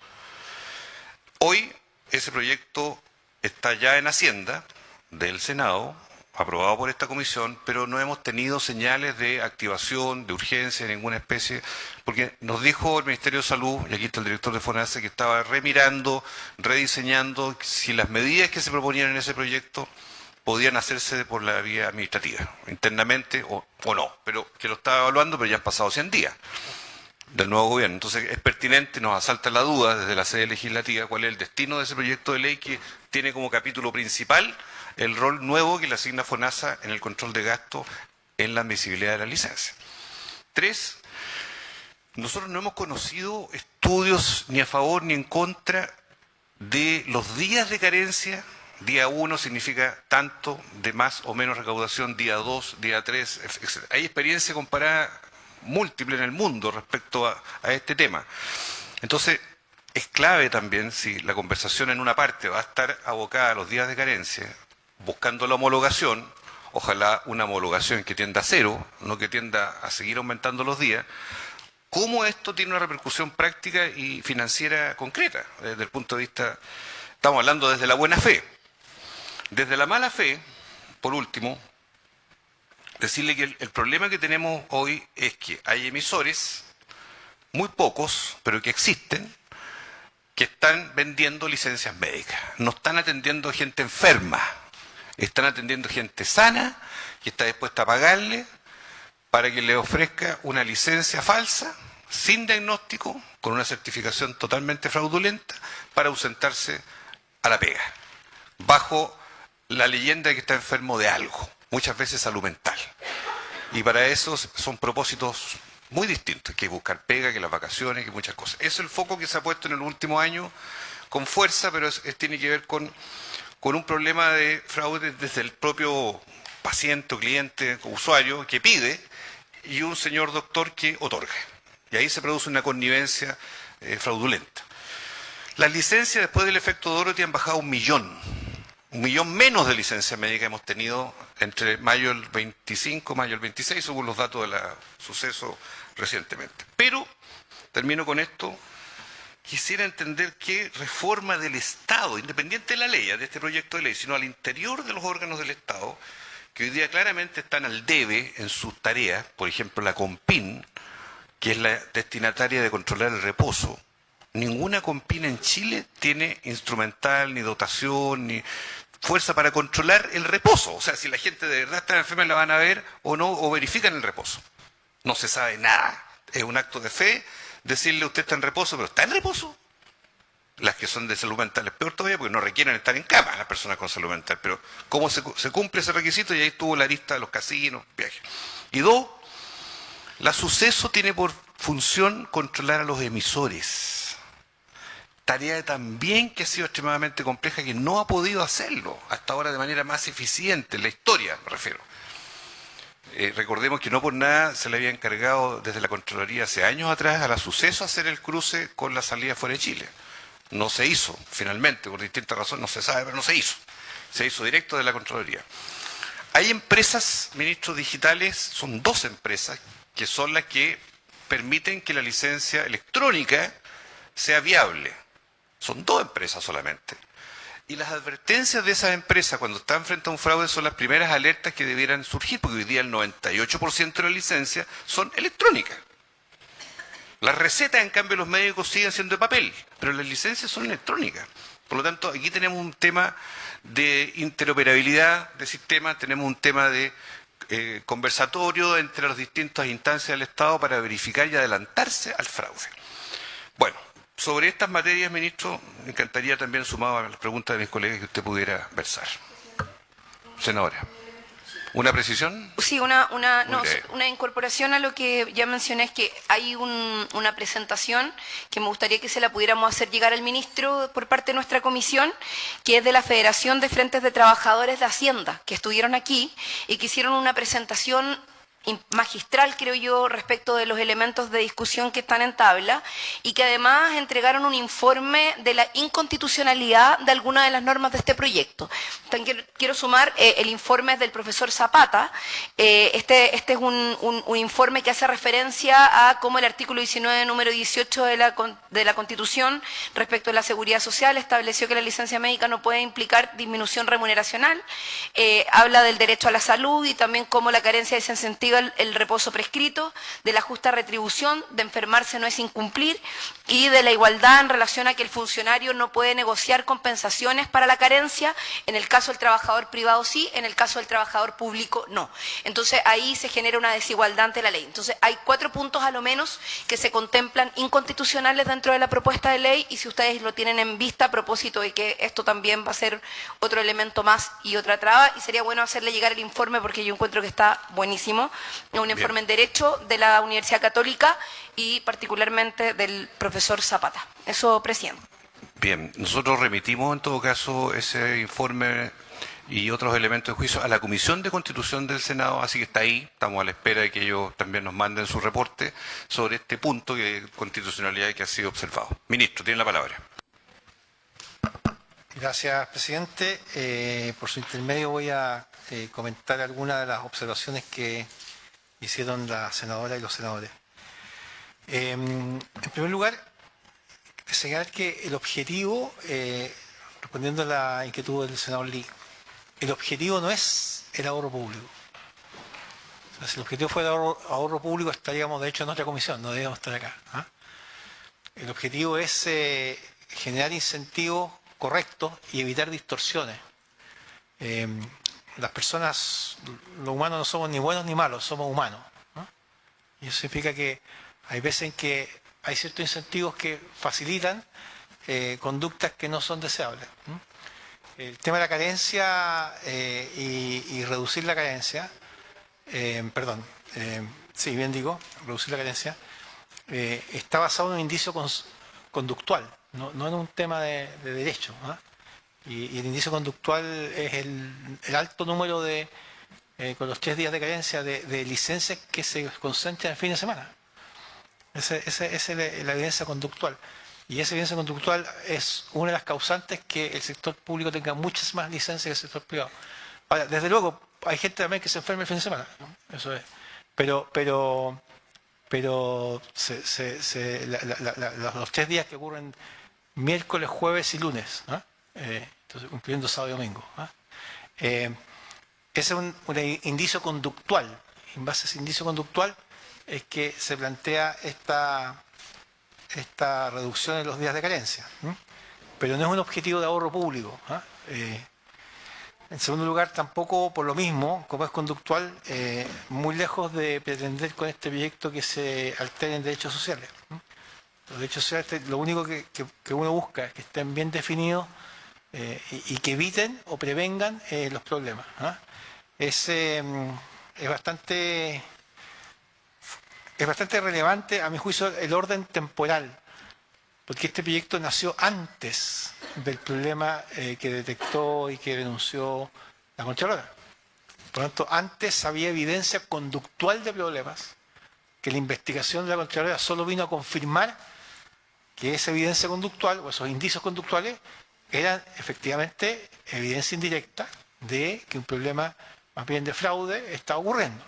S2: Hoy ese proyecto está ya en Hacienda del Senado, aprobado por esta comisión, pero no hemos tenido señales de activación, de urgencia, de ninguna especie, porque nos dijo el Ministerio de Salud, y aquí está el director de FONASA, que estaba remirando, rediseñando si las medidas que se proponían en ese proyecto podían hacerse por la vía administrativa, internamente o no, pero que lo estaba evaluando, pero ya han pasado 100 días del nuevo gobierno. Entonces es pertinente, nos asalta la duda desde la sede legislativa cuál es el destino de ese proyecto de ley que tiene como capítulo principal el rol nuevo que le asigna FONASA en el control de gasto en la admisibilidad de la licencia. 3, nosotros no hemos conocido estudios ni a favor ni en contra de los días de carencia. Día 1 significa tanto de más o menos recaudación, día 2, día 3, etc. Hay experiencia comparada múltiple en el mundo respecto a este tema. Entonces, es clave también si la conversación en una parte va a estar abocada a los días de carencia, buscando la homologación, ojalá una homologación que tienda a 0, no que tienda a seguir aumentando los días, cómo esto tiene una repercusión práctica y financiera concreta, desde el punto de vista, estamos hablando desde la buena fe. Desde la mala fe, por último, decirle que el problema que tenemos hoy es que hay emisores, muy pocos, pero que existen, que están vendiendo licencias médicas. No están atendiendo gente enferma, están atendiendo gente sana que está dispuesta a pagarle para que le ofrezca una licencia falsa, sin diagnóstico, con una certificación totalmente fraudulenta, para ausentarse a la pega, bajo la leyenda de que está enfermo de algo, muchas veces salud mental. Y para eso son propósitos muy distintos, que buscar pega, que las vacaciones, que muchas cosas. Ese es el foco que se ha puesto en el último año con fuerza, pero tiene que ver con un problema de fraude desde el propio paciente o cliente o usuario que pide y un señor doctor que otorga. Y ahí se produce una connivencia fraudulenta. Las licencias después del efecto Dorothy han bajado 1 millón. 1 millón menos de licencias médicas hemos tenido entre mayo del 25 y mayo del 26, según los datos del suceso recientemente. Pero, termino con esto, quisiera entender qué reforma del Estado, independiente de la ley, de este proyecto de ley, sino al interior de los órganos del Estado, que hoy día claramente están al debe en sus tareas, por ejemplo la COMPIN, que es la destinataria de controlar el reposo. Ninguna COMPIN en Chile tiene instrumental, ni dotación, ni fuerza para controlar el reposo. O sea, si la gente de verdad está enferma, la van a ver o no, o verifican el reposo. No se sabe nada. Es un acto de fe decirle usted está en reposo, pero ¿está en reposo? Las que son de salud mental es peor todavía porque no requieren estar en cama las personas con salud mental. Pero ¿cómo se cumple ese requisito? Y ahí estuvo la lista de los casinos, viajes. Y 2, la Suceso tiene por función controlar a los emisores. Tarea también que ha sido extremadamente compleja, que no ha podido hacerlo hasta ahora de manera más eficiente, en la historia me refiero. Recordemos que no por nada se le había encargado desde la Contraloría hace años atrás a la Suceso hacer el cruce con la salida fuera de Chile. No se hizo, finalmente, por distintas razones, no se sabe, pero no se hizo. Se hizo directo de la Contraloría. Hay empresas, ministros digitales, son 2 empresas, que son las que permiten que la licencia electrónica sea viable. Son 2 empresas solamente. Y las advertencias de esas empresas cuando están frente a un fraude son las primeras alertas que debieran surgir, porque hoy día el 98% de las licencias son electrónicas. Las recetas, en cambio, los médicos siguen siendo de papel, pero las licencias son electrónicas. Por lo tanto, aquí tenemos un tema de interoperabilidad de sistemas, tenemos un tema de conversatorio entre las distintas instancias del Estado para verificar y adelantarse al fraude. Bueno, sobre estas materias, ministro, me encantaría también, sumado a las preguntas de mis colegas, que usted pudiera versar. Senadora, ¿una precisión?
S6: Sí,
S2: Muy breve.
S6: una incorporación a lo que ya mencioné, es que hay una presentación que me gustaría que se la pudiéramos hacer llegar al ministro por parte de nuestra comisión, que es de la Federación de Frentes de Trabajadores de Hacienda, que estuvieron aquí y que hicieron una presentación magistral, creo yo, respecto de los elementos de discusión que están en tabla, y que además entregaron un informe de la inconstitucionalidad de algunas de las normas de este proyecto. También quiero sumar, el informe es del profesor Zapata. Este es un informe que hace referencia a cómo el artículo 19, número 18 de la Constitución, respecto a la seguridad social, estableció que la licencia médica no puede implicar disminución remuneracional. Habla del derecho a la salud y también cómo la carencia desincentiva el reposo prescrito, de la justa retribución, de enfermarse no es incumplir, y de la igualdad en relación a que el funcionario no puede negociar compensaciones para la carencia. En el caso del trabajador privado sí, en el caso del trabajador público no. Entonces ahí se genera una desigualdad ante la ley. Entonces hay 4 puntos a lo menos que se contemplan inconstitucionales dentro de la propuesta de ley, y si ustedes lo tienen en vista, a propósito de que esto también va a ser otro elemento más y otra traba, y sería bueno hacerle llegar el informe porque yo encuentro que está buenísimo. Un informe en Derecho de la Universidad Católica y particularmente del profesor Zapata. Eso, presidente.
S2: Bien, nosotros remitimos en todo caso ese informe y otros elementos de juicio a la Comisión de Constitución del Senado, así que está ahí, estamos a la espera de que ellos también nos manden su reporte sobre este punto de constitucionalidad que ha sido observado. Ministro, tiene la palabra.
S5: Gracias, presidente. Por su intermedio voy a comentar algunas de las observaciones que hicieron la senadora y los senadores. En primer lugar, señalar que el objetivo, respondiendo a la inquietud del senador Lee, el objetivo no es el ahorro público. O sea, si el objetivo fuera el ahorro público, estaríamos de hecho en otra comisión, no debemos estar acá. El objetivo es generar incentivos correctos y evitar distorsiones. Las personas, los humanos no somos ni buenos ni malos, somos humanos, ¿no? Y eso significa que hay veces en que hay ciertos incentivos que facilitan conductas que no son deseables, ¿no? El tema de la carencia y reducir la carencia, reducir la carencia, está basado en un indicio conductual, no en un tema de derecho, ¿no? Y el indicio conductual es el alto número con los 3 días de carencia de licencias que se concentran el fin de semana. Esa es la evidencia conductual. Y esa evidencia conductual es una de las causantes que el sector público tenga muchas más licencias que el sector privado. Ahora, desde luego, hay gente también que se enferma el fin de semana, ¿no? Eso es. Pero los 3 días que ocurren miércoles, jueves y lunes, ¿no? Entonces, incluyendo sábado y domingo, ¿no? Ese es un indicio conductual. En base a ese indicio conductual es que se plantea esta reducción en los días de carencia, ¿no? Pero no es un objetivo de ahorro público, ¿no? En segundo lugar, tampoco por lo mismo, como es conductual, muy lejos de pretender con este proyecto que se alteren derechos sociales, ¿no? Los derechos sociales, lo único que uno busca es que estén bien definidos y que eviten o prevengan los problemas, ¿no? Es bastante relevante, a mi juicio, el orden temporal, porque este proyecto nació antes del problema que detectó y que denunció la Contralora. Por lo tanto, antes había evidencia conductual de problemas, que la investigación de la Contralora solo vino a confirmar que esa evidencia conductual o esos indicios conductuales eran efectivamente evidencia indirecta de que un problema más bien de fraude está ocurriendo.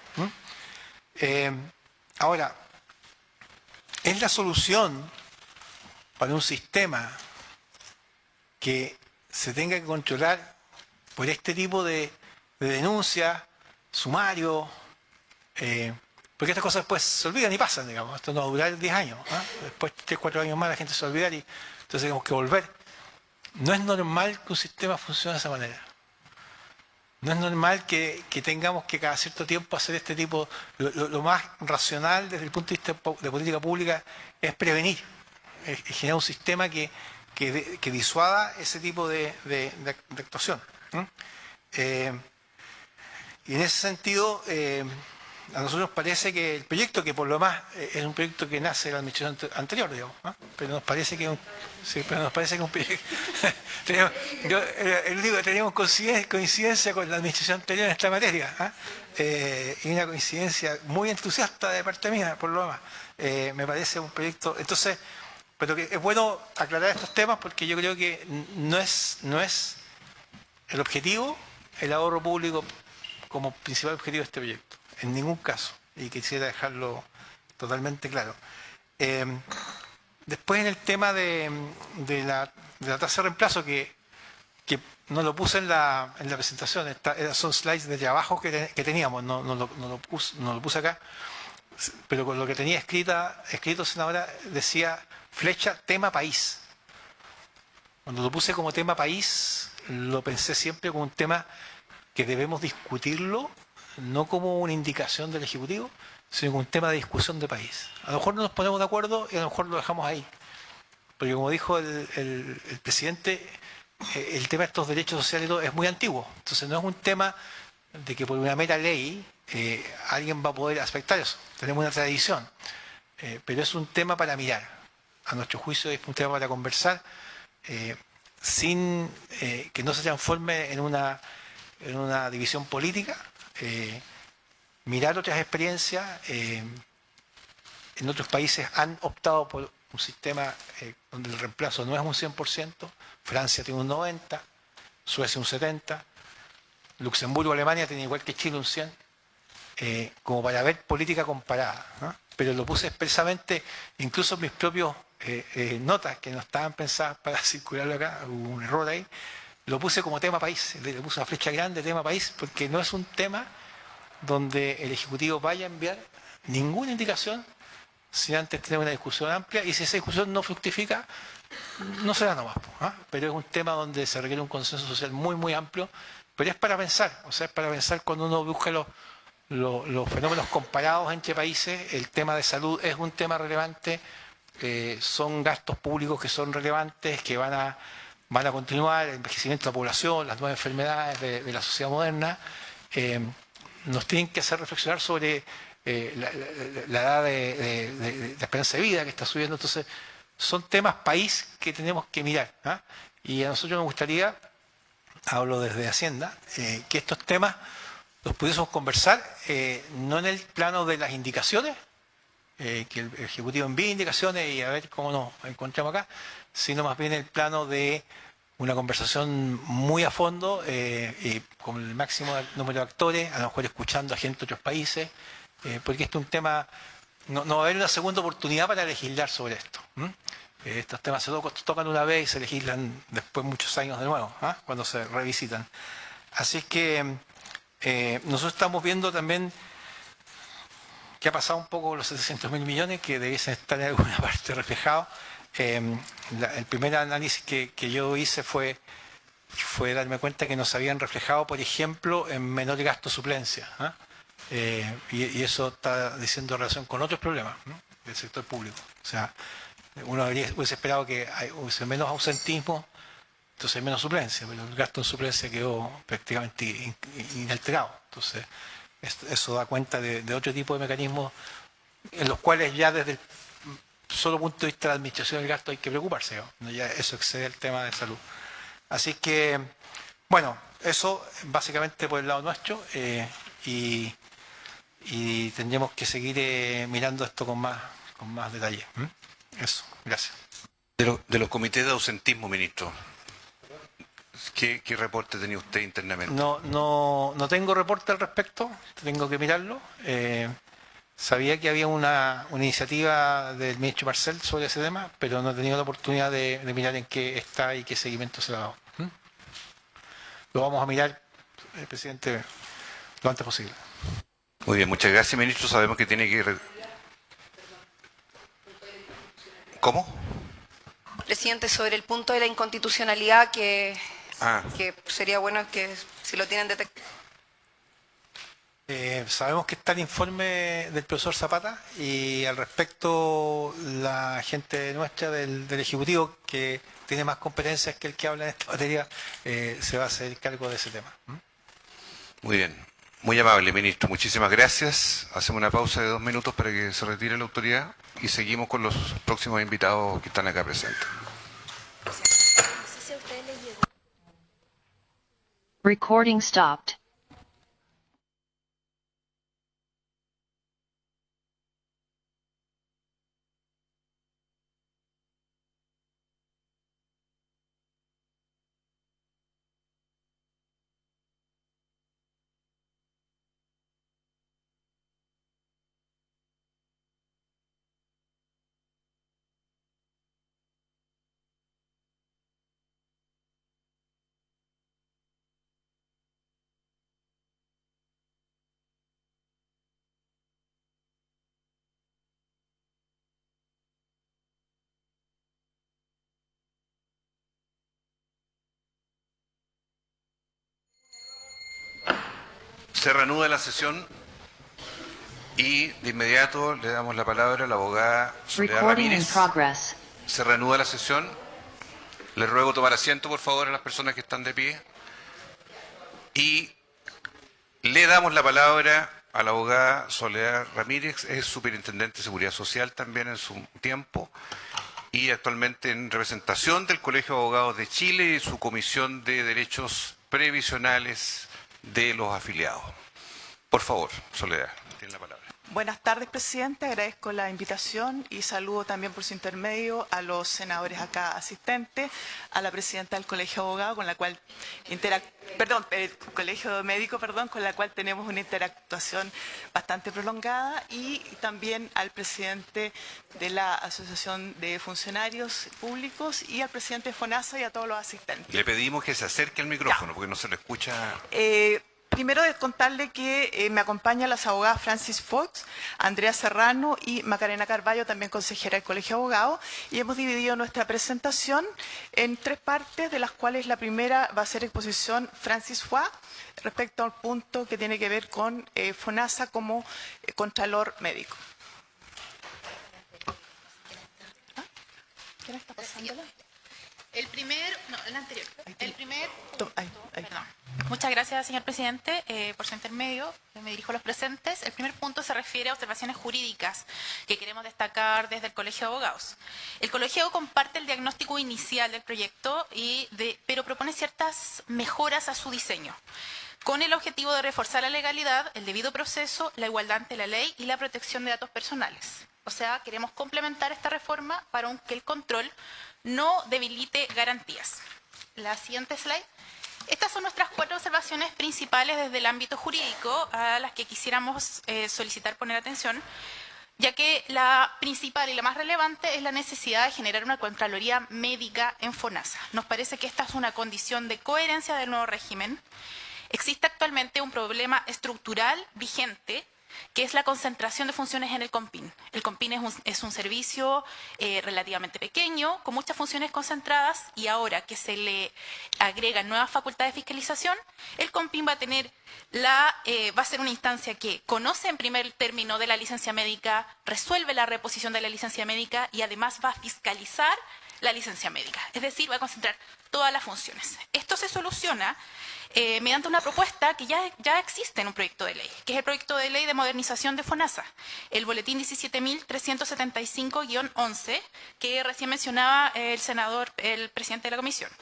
S5: Ahora, ¿es la solución para un sistema que se tenga que controlar por este tipo de denuncias, sumario? Porque estas cosas después se olvidan y pasan, digamos. Esto no va a durar 10 años, ¿no? Después 3, 4 años más la gente se va a olvidar y entonces tenemos que volver. No es normal que un sistema funcione de esa manera. No es normal que tengamos que cada cierto tiempo hacer este tipo. Lo más racional desde el punto de vista de política pública es prevenir, es generar un sistema que disuada ese tipo de actuación. Y en ese sentido, a nosotros nos parece que el proyecto, que por lo más es un proyecto que nace de la administración anterior, digamos, ¿no? Pero nos parece que es un, sí, pero nos parece que es un proyecto. Teníamos coincidencia con la administración anterior en esta materia, ¿ah? Y una coincidencia muy entusiasta de parte mía, por lo demás. Me parece un proyecto. Entonces, pero que es bueno aclarar estos temas porque yo creo que no es el objetivo el ahorro público como principal objetivo de este proyecto, en ningún caso, y quisiera dejarlo totalmente claro. Después, en el tema de la tasa de reemplazo, que no lo puse en la presentación, son slides de trabajo que teníamos, no lo puse acá, pero con lo que tenía escrito, senadora, decía flecha tema país. Cuando lo puse como tema país, lo pensé siempre como un tema que debemos discutirlo, no como una indicación del Ejecutivo, sino como un tema de discusión de país. A lo mejor no nos ponemos de acuerdo y a lo mejor lo dejamos ahí. Porque como dijo el presidente, el tema de estos derechos sociales y todo es muy antiguo. Entonces no es un tema de que por una mera ley alguien va a poder aspectar eso. Tenemos una tradición. Pero es un tema para mirar. A nuestro juicio es un tema para conversar, sin que no se transforme en una división política, mirar otras experiencias. En otros países han optado por un sistema donde el reemplazo no es un 100%, Francia tiene un 90%, Suecia un 70%, Luxemburgo, Alemania tiene igual que Chile un 100%, como para ver política comparada, ¿no? Pero lo puse expresamente, incluso en mis propios notas que no estaban pensadas para circularlo acá, hubo un error ahí, lo puse como tema país, le puse una flecha grande, tema país, porque no es un tema donde el Ejecutivo vaya a enviar ninguna indicación sin antes tener una discusión amplia, y si esa discusión no fructifica, no será nomás, ¿eh? Pero es un tema donde se requiere un consenso social muy, muy amplio, pero es para pensar, o sea, es para pensar cuando uno busca los fenómenos comparados entre países. El tema de salud es un tema relevante, son gastos públicos que son relevantes, que van a continuar, el envejecimiento de la población, las nuevas enfermedades de la sociedad moderna, nos tienen que hacer reflexionar sobre la edad de esperanza de vida que está subiendo. Entonces, son temas país que tenemos que mirar, ¿eh? Y a nosotros nos gustaría, hablo desde Hacienda, que estos temas los pudiésemos conversar, no en el plano de las indicaciones, que el Ejecutivo envíe indicaciones y a ver cómo nos encontramos acá, sino más bien en el plano de una conversación muy a fondo, con el máximo número de actores, a lo mejor escuchando a gente de otros países, porque este es un tema, no va a haber una segunda oportunidad para legislar sobre esto. Estos temas se tocan una vez y se legislan después muchos años de nuevo, cuando se revisitan. Así es que nosotros estamos viendo también que ha pasado un poco los 700.000 millones, que debiesen estar en alguna parte reflejados. El primer análisis que yo hice fue darme cuenta que nos habían reflejado, por ejemplo, en menor gasto suplencia, y eso está diciendo relación con otros problemas, ¿no?, del sector público. O sea, uno hubiese esperado que hubiese menos ausentismo, entonces menos suplencia, pero el gasto en suplencia quedó prácticamente inalterado. Entonces, eso da cuenta de otro tipo de mecanismos en los cuales ya desde el solo punto de vista de la administración del gasto hay que preocuparse, ¿no? Ya eso excede el tema de salud. Así que, bueno, eso básicamente por el lado nuestro, y tendremos que seguir mirando esto con más detalle. Eso, gracias.
S2: De los comités de ausentismo, ministro, ¿qué reporte tenía usted internamente?
S5: No tengo reporte al respecto, tengo que mirarlo. Sabía que había una iniciativa del ministro Marcel sobre ese tema, pero no he tenido la oportunidad de mirar en qué está y qué seguimiento se le ha dado. Lo vamos a mirar, presidente, lo antes posible.
S2: Muy bien, muchas gracias, ministro. Sabemos que tiene que... ¿Cómo?
S6: Presidente, sobre el punto de la inconstitucionalidad, que sería bueno que si lo tienen detectado.
S5: Sabemos que está el informe del profesor Zapata, y al respecto la gente nuestra del Ejecutivo, que tiene más competencias que el que habla en esta materia, se va a hacer cargo de ese tema.
S2: Muy bien. Muy amable, ministro. Muchísimas gracias. Hacemos una pausa de 2 minutos para que se retire la autoridad y seguimos con los próximos invitados que están acá presentes.
S7: Recording stopped.
S2: Se reanuda la sesión y de inmediato le damos la palabra a la abogada Soledad
S7: Recording in
S2: Ramírez.
S7: progress.
S2: Se reanuda la sesión. Les ruego tomar asiento, por favor, a las personas que están de pie. Y le damos la palabra a la abogada Soledad Ramírez, es superintendente de Seguridad Social también en su tiempo y actualmente en representación del Colegio de Abogados de Chile y su Comisión de Derechos Previsionales de los afiliados. Por favor, Soledad, tiene la palabra.
S8: Buenas tardes, presidente. Agradezco la invitación y saludo también por su intermedio a los senadores acá asistentes, a la presidenta del Colegio de Abogados, con la cual Colegio Médico, con la cual tenemos una interactuación bastante prolongada, y también al presidente de la Asociación de Funcionarios Públicos y al presidente de FONASA y a todos los asistentes.
S2: Le pedimos que se acerque al micrófono porque no se le escucha.
S8: Primero de contarle que me acompañan las abogadas Francis Fox, Andrea Serrano y Macarena Carballo, también consejera del Colegio de Abogados, y hemos dividido nuestra presentación en 3 partes, de las cuales la primera va a ser exposición Francis Fox respecto al punto que tiene que ver con FONASA como contralor médico. ¿Quién está pasándola?
S9: El anterior. El primer.
S8: Ahí.
S9: Perdón. Muchas gracias, señor presidente, por su intermedio. Me dirijo a los presentes. El primer punto se refiere a observaciones jurídicas que queremos destacar desde el Colegio de Abogados. El colegio comparte el diagnóstico inicial del proyecto, pero propone ciertas mejoras a su diseño, con el objetivo de reforzar la legalidad, el debido proceso, la igualdad ante la ley y la protección de datos personales. O sea, queremos complementar esta reforma para que el control no debilite garantías. La siguiente slide. Estas son nuestras 4 observaciones principales desde el ámbito jurídico a las que quisiéramos solicitar poner atención, ya que la principal y la más relevante es la necesidad de generar una Contraloría Médica en FONASA. Nos parece que esta es una condición de coherencia del nuevo régimen. Existe actualmente un problema estructural vigente, que es la concentración de funciones en el COMPIN. El COMPIN es un servicio relativamente pequeño, con muchas funciones concentradas, y ahora que se le agregan nuevas facultades de fiscalización, el COMPIN va a ser una instancia que conoce en primer término de la licencia médica, resuelve la reposición de la licencia médica y además va a fiscalizar la licencia médica. Es decir, va a concentrar todas las funciones. Esto se soluciona mediante una propuesta que ya existe en un proyecto de ley, que es el proyecto de ley de modernización de FONASA, el boletín 17.375-11, que recién mencionaba el presidente de la comisión.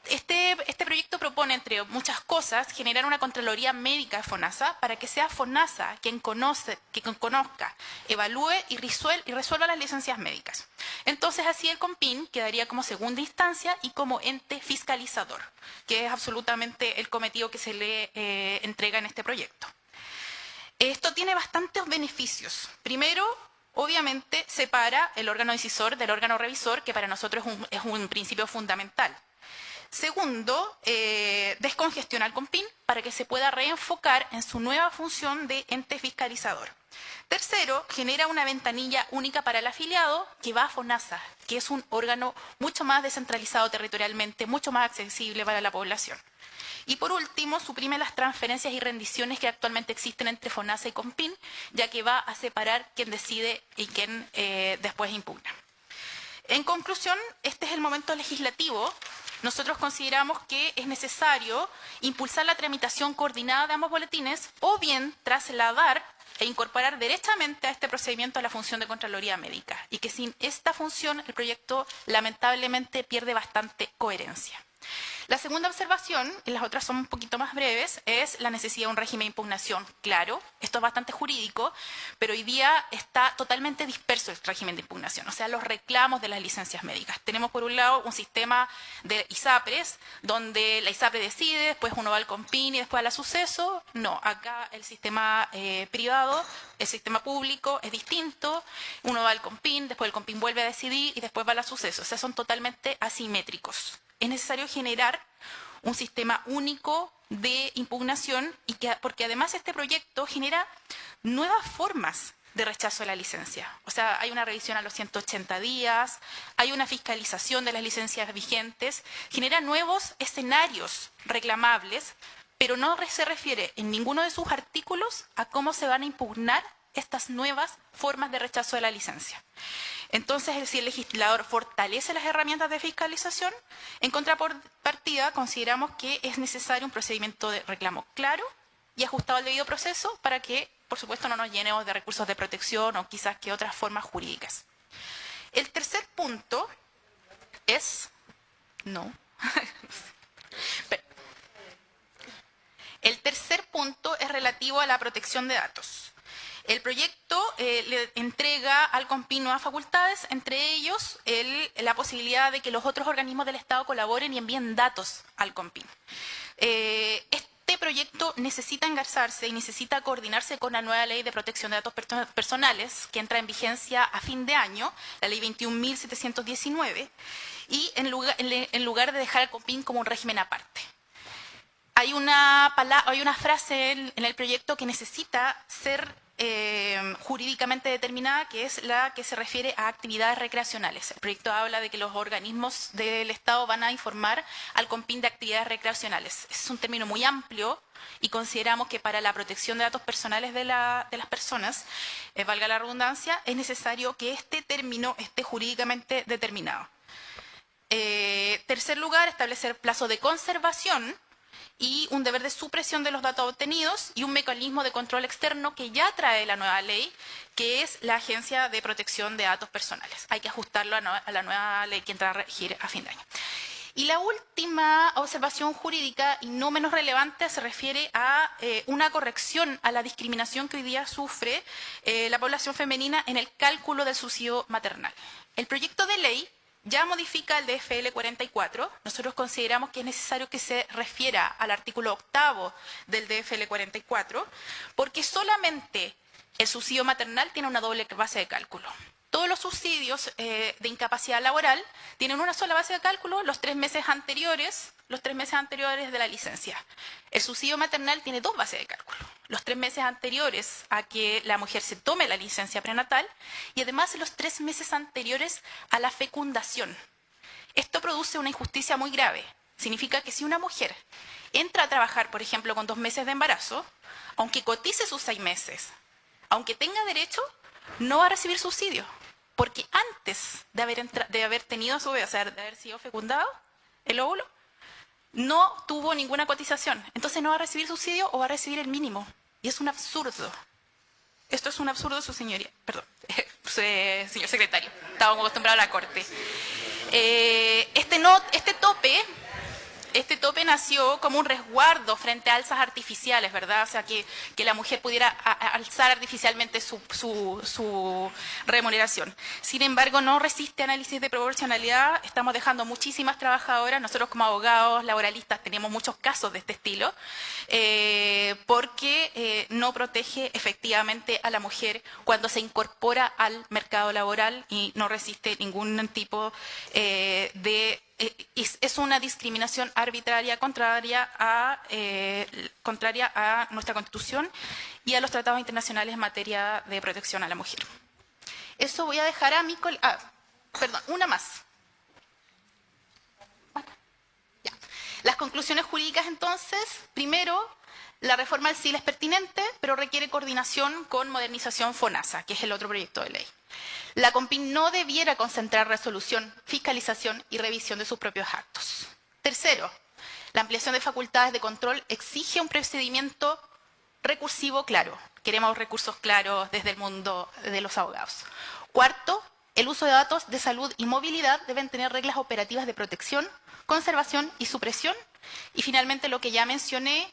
S9: Este proyecto propone, entre muchas cosas, generar una Contraloría Médica de FONASA para que sea FONASA quien conozca, evalúe y resuelva las licencias médicas. Entonces, así el COMPIN quedaría como segunda instancia y como ente fiscalizador, que es absolutamente el cometido que se le entrega en este proyecto. Esto tiene bastantes beneficios. Primero, obviamente, separa el órgano decisor del órgano revisor, que para nosotros es un principio fundamental. Segundo, descongestiona el COMPIN para que se pueda reenfocar en su nueva función de ente fiscalizador. Tercero, genera una ventanilla única para el afiliado que va a FONASA, que es un órgano mucho más descentralizado territorialmente, mucho más accesible para la población. Y por último, suprime las transferencias y rendiciones que actualmente existen entre FONASA y COMPIN, ya que va a separar quién decide y quién después impugna. En conclusión, este es el momento legislativo nosotros consideramos que es necesario impulsar la tramitación coordinada de ambos boletines o bien trasladar e incorporar derechamente a este procedimiento a la función de Contraloría Médica, y que sin esta función el proyecto lamentablemente pierde bastante coherencia. La segunda observación, y las otras son un poquito más breves, es la necesidad de un régimen de impugnación claro. Esto es bastante jurídico, pero hoy día está totalmente disperso el régimen de impugnación, o sea, los reclamos de las licencias médicas. Tenemos por un lado un sistema de ISAPRES, donde la ISAPRE decide, después uno va al COMPIN y después al suceso. No, acá el sistema privado, el sistema público es distinto. Uno va al COMPIN, después el COMPIN vuelve a decidir y después va al suceso. O sea, son totalmente asimétricos. Es necesario generar un sistema único de impugnación porque además este proyecto genera nuevas formas de rechazo de la licencia. O sea, hay una revisión a los 180 días, hay una fiscalización de las licencias vigentes, genera nuevos escenarios reclamables, pero no se refiere en ninguno de sus artículos a cómo se van a impugnar estas nuevas formas de rechazo de la licencia. Entonces, si el legislador fortalece las herramientas de fiscalización, en contrapartida consideramos que es necesario un procedimiento de reclamo claro y ajustado al debido proceso para que, por supuesto, no nos llenemos de recursos de protección o quizás que otras formas jurídicas. El tercer punto es... El tercer punto es relativo a la protección de datos. El proyecto le entrega al COMPIN nuevas facultades, entre ellos la posibilidad de que los otros organismos del Estado colaboren y envíen datos al COMPIN. Este proyecto necesita engarzarse y necesita coordinarse con la nueva Ley de Protección de Datos Personales, que entra en vigencia a fin de año, la Ley 21.719, y en lugar de dejar al COMPIN como un régimen aparte. Hay una frase en el proyecto que necesita ser jurídicamente determinada, que es la que se refiere a actividades recreacionales. El proyecto habla de que los organismos del Estado van a informar al COMPIN de actividades recreacionales. Es un término muy amplio y consideramos que para la protección de datos personales de las personas, valga la redundancia, es necesario que este término esté jurídicamente determinado. Tercer lugar, establecer plazo de conservación y un deber de supresión de los datos obtenidos y un mecanismo de control externo que ya trae la nueva ley, que es la Agencia de Protección de Datos Personales. Hay que ajustarlo a la nueva ley que entra a regir a fin de año. Y la última observación jurídica, y no menos relevante, se refiere a una corrección a la discriminación que hoy día sufre la población femenina en el cálculo del subsidio maternal. El proyecto de ley ya modifica el DFL 44. Nosotros consideramos que es necesario que se refiera al artículo 8º del DFL 44, porque solamente el subsidio maternal tiene una doble base de cálculo. Todos los subsidios de incapacidad laboral tienen una sola base de cálculo, los 3 meses anteriores de la licencia. El subsidio maternal tiene 2 bases de cálculo. Los 3 meses anteriores a que la mujer se tome la licencia prenatal y además los 3 meses anteriores a la fecundación. Esto produce una injusticia muy grave. Significa que si una mujer entra a trabajar, por ejemplo, con 2 meses de embarazo, aunque cotice sus 6 meses, aunque tenga derecho, no va a recibir subsidio. Porque antes de haber tenido su bebé, o sea, de haber sido fecundado el óvulo, no tuvo ninguna cotización. Entonces no va a recibir subsidio o va a recibir el mínimo. Y es un absurdo. Esto es un absurdo, su señoría. Perdón, señor secretario. Estábamos acostumbrados a la corte. Este tope nació como un resguardo frente a alzas artificiales, ¿verdad? O sea, que la mujer pudiera alzar artificialmente su remuneración. Sin embargo, no resiste análisis de proporcionalidad. Estamos dejando muchísimas trabajadoras. Nosotros como abogados laboralistas tenemos muchos casos de este estilo, porque no protege efectivamente a la mujer cuando se incorpora al mercado laboral y no resiste ningún tipo es una discriminación arbitraria contraria a nuestra Constitución y a los tratados internacionales en materia de protección a la mujer. Eso voy a dejar a mi una más. Ya. Las conclusiones jurídicas, entonces, primero, la reforma del SIL es pertinente, pero requiere coordinación con modernización FONASA, que es el otro proyecto de ley. La COMPIN no debiera concentrar resolución, fiscalización y revisión de sus propios actos. Tercero, la ampliación de facultades de control exige un procedimiento recursivo claro. Queremos recursos claros desde el mundo de los abogados. Cuarto, el uso de datos de salud y movilidad deben tener reglas operativas de protección, conservación y supresión. Y finalmente, lo que ya mencioné,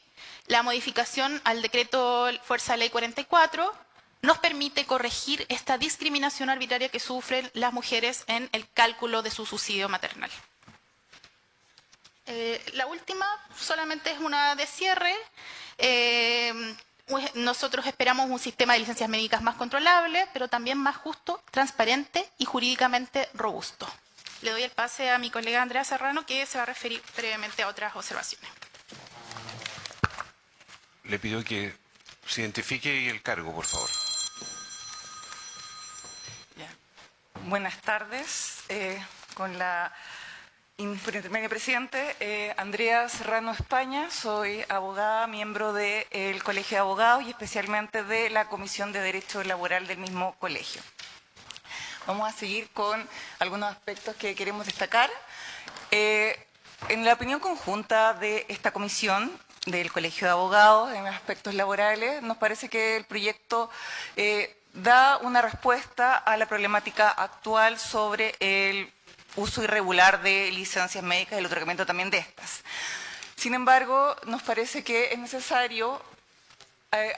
S9: la modificación al decreto Fuerza Ley 44 nos permite corregir esta discriminación arbitraria que sufren las mujeres en el cálculo de su subsidio maternal. La última solamente es una de cierre. Nosotros esperamos un sistema de licencias médicas más controlable, pero también más justo, transparente y jurídicamente robusto. Le doy el pase a mi colega Andrea Serrano, que se va a referir brevemente a otras observaciones.
S2: Le pido que se identifique el cargo, por favor.
S10: Buenas tardes. Con la intermedia presidente, Andrea Serrano España, soy abogada, miembro del Colegio de Abogados y especialmente de la Comisión de Derecho Laboral del mismo colegio. Vamos a seguir con algunos aspectos que queremos destacar. En la opinión conjunta de esta comisión del Colegio de Abogados en aspectos laborales, nos parece que el proyecto da una respuesta a la problemática actual sobre el uso irregular de licencias médicas y el otorgamiento también de estas. Sin embargo, nos parece que es necesario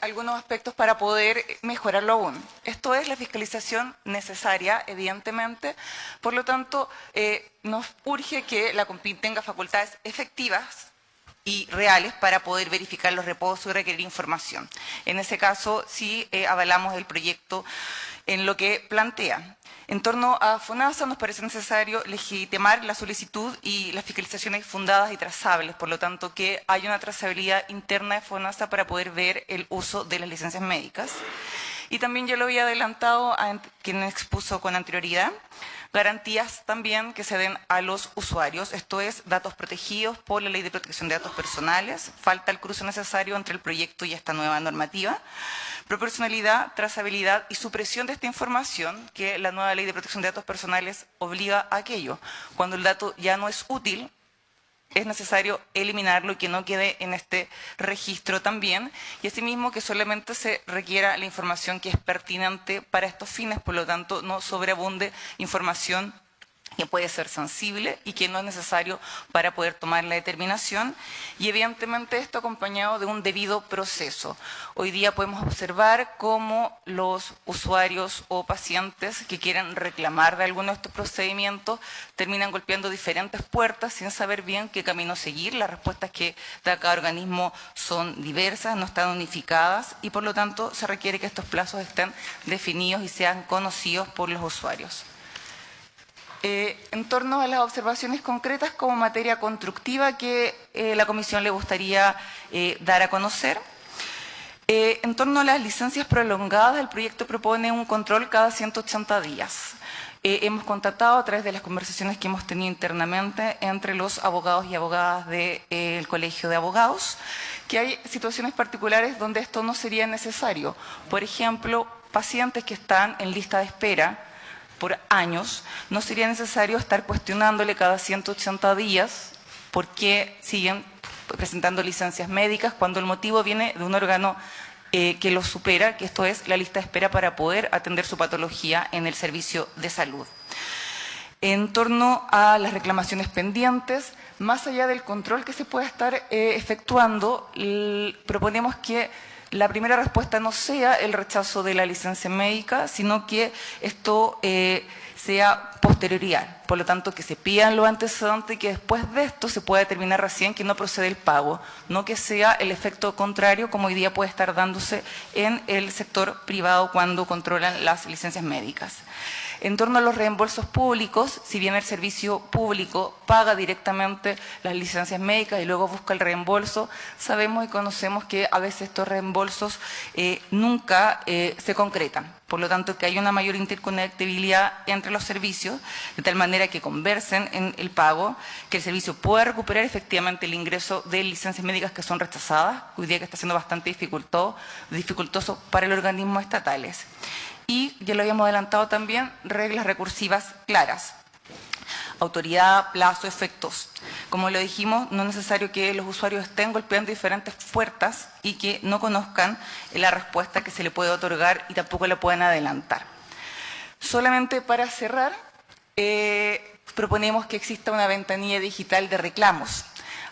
S10: algunos aspectos para poder mejorarlo aún. Esto es la fiscalización necesaria, evidentemente. Por lo tanto, nos urge que la CONPIN tenga facultades efectivas y reales para poder verificar los reposos y requerir información. En ese caso, sí avalamos el proyecto en lo que plantea. En torno a FONASA, nos parece necesario legitimar la solicitud y las fiscalizaciones fundadas y trazables, por lo tanto que haya una trazabilidad interna de FONASA para poder ver el uso de las licencias médicas. Y también yo lo había adelantado a quien expuso con anterioridad, garantías también que se den a los usuarios, esto es, datos protegidos por la Ley de Protección de Datos Personales, falta el cruce necesario entre el proyecto y esta nueva normativa, proporcionalidad, trazabilidad y supresión de esta información que la nueva Ley de Protección de Datos Personales obliga a aquello. Cuando el dato ya no es útil, es necesario eliminarlo y que no quede en este registro también, y asimismo que solamente se requiera la información que es pertinente para estos fines, por lo tanto no sobreabunde información que puede ser sensible y que no es necesario para poder tomar la determinación, y evidentemente esto acompañado de un debido proceso. Hoy día podemos observar cómo los usuarios o pacientes que quieran reclamar de alguno de estos procedimientos terminan golpeando diferentes puertas sin saber bien qué camino seguir. Las respuestas que da cada organismo son diversas, no están unificadas y por lo tanto se requiere que estos plazos estén definidos y sean conocidos por los usuarios. En torno a las observaciones concretas como materia constructiva que la Comisión le gustaría dar a conocer. En torno a las licencias prolongadas, el proyecto propone un control cada 180 días. Hemos constatado a través de las conversaciones que hemos tenido internamente entre los abogados y abogadas del Colegio de Abogados que hay situaciones particulares donde esto no sería necesario. Por ejemplo, pacientes que están en lista de espera por años, no sería necesario estar cuestionándole cada 180 días por qué siguen presentando licencias médicas cuando el motivo viene de un órgano que los supera, que esto es la lista de espera para poder atender su patología en el servicio de salud. En torno a las reclamaciones pendientes, más allá del control que se pueda estar efectuando, proponemos que la primera respuesta no sea el rechazo de la licencia médica, sino que esto sea posterioridad. Por lo tanto, que se pidan los antecedentes y que después de esto se pueda determinar recién que no procede el pago, no que sea el efecto contrario como hoy día puede estar dándose en el sector privado cuando controlan las licencias médicas. En torno a los reembolsos públicos, si bien el servicio público paga directamente las licencias médicas y luego busca el reembolso, sabemos y conocemos que a veces estos reembolsos nunca se concretan. Por lo tanto, que hay una mayor interconectibilidad entre los servicios, de tal manera que conversen en el pago, que el servicio pueda recuperar efectivamente el ingreso de licencias médicas que son rechazadas, hoy día que está siendo bastante dificultoso para los organismos estatales. Y ya lo habíamos adelantado también, reglas recursivas claras. autoridad, plazo, efectos. Como lo dijimos, no es necesario que los usuarios estén golpeando diferentes puertas y que no conozcan la respuesta que se le puede otorgar y tampoco la pueden adelantar. Solamente para cerrar, proponemos que exista una ventanilla digital de reclamos.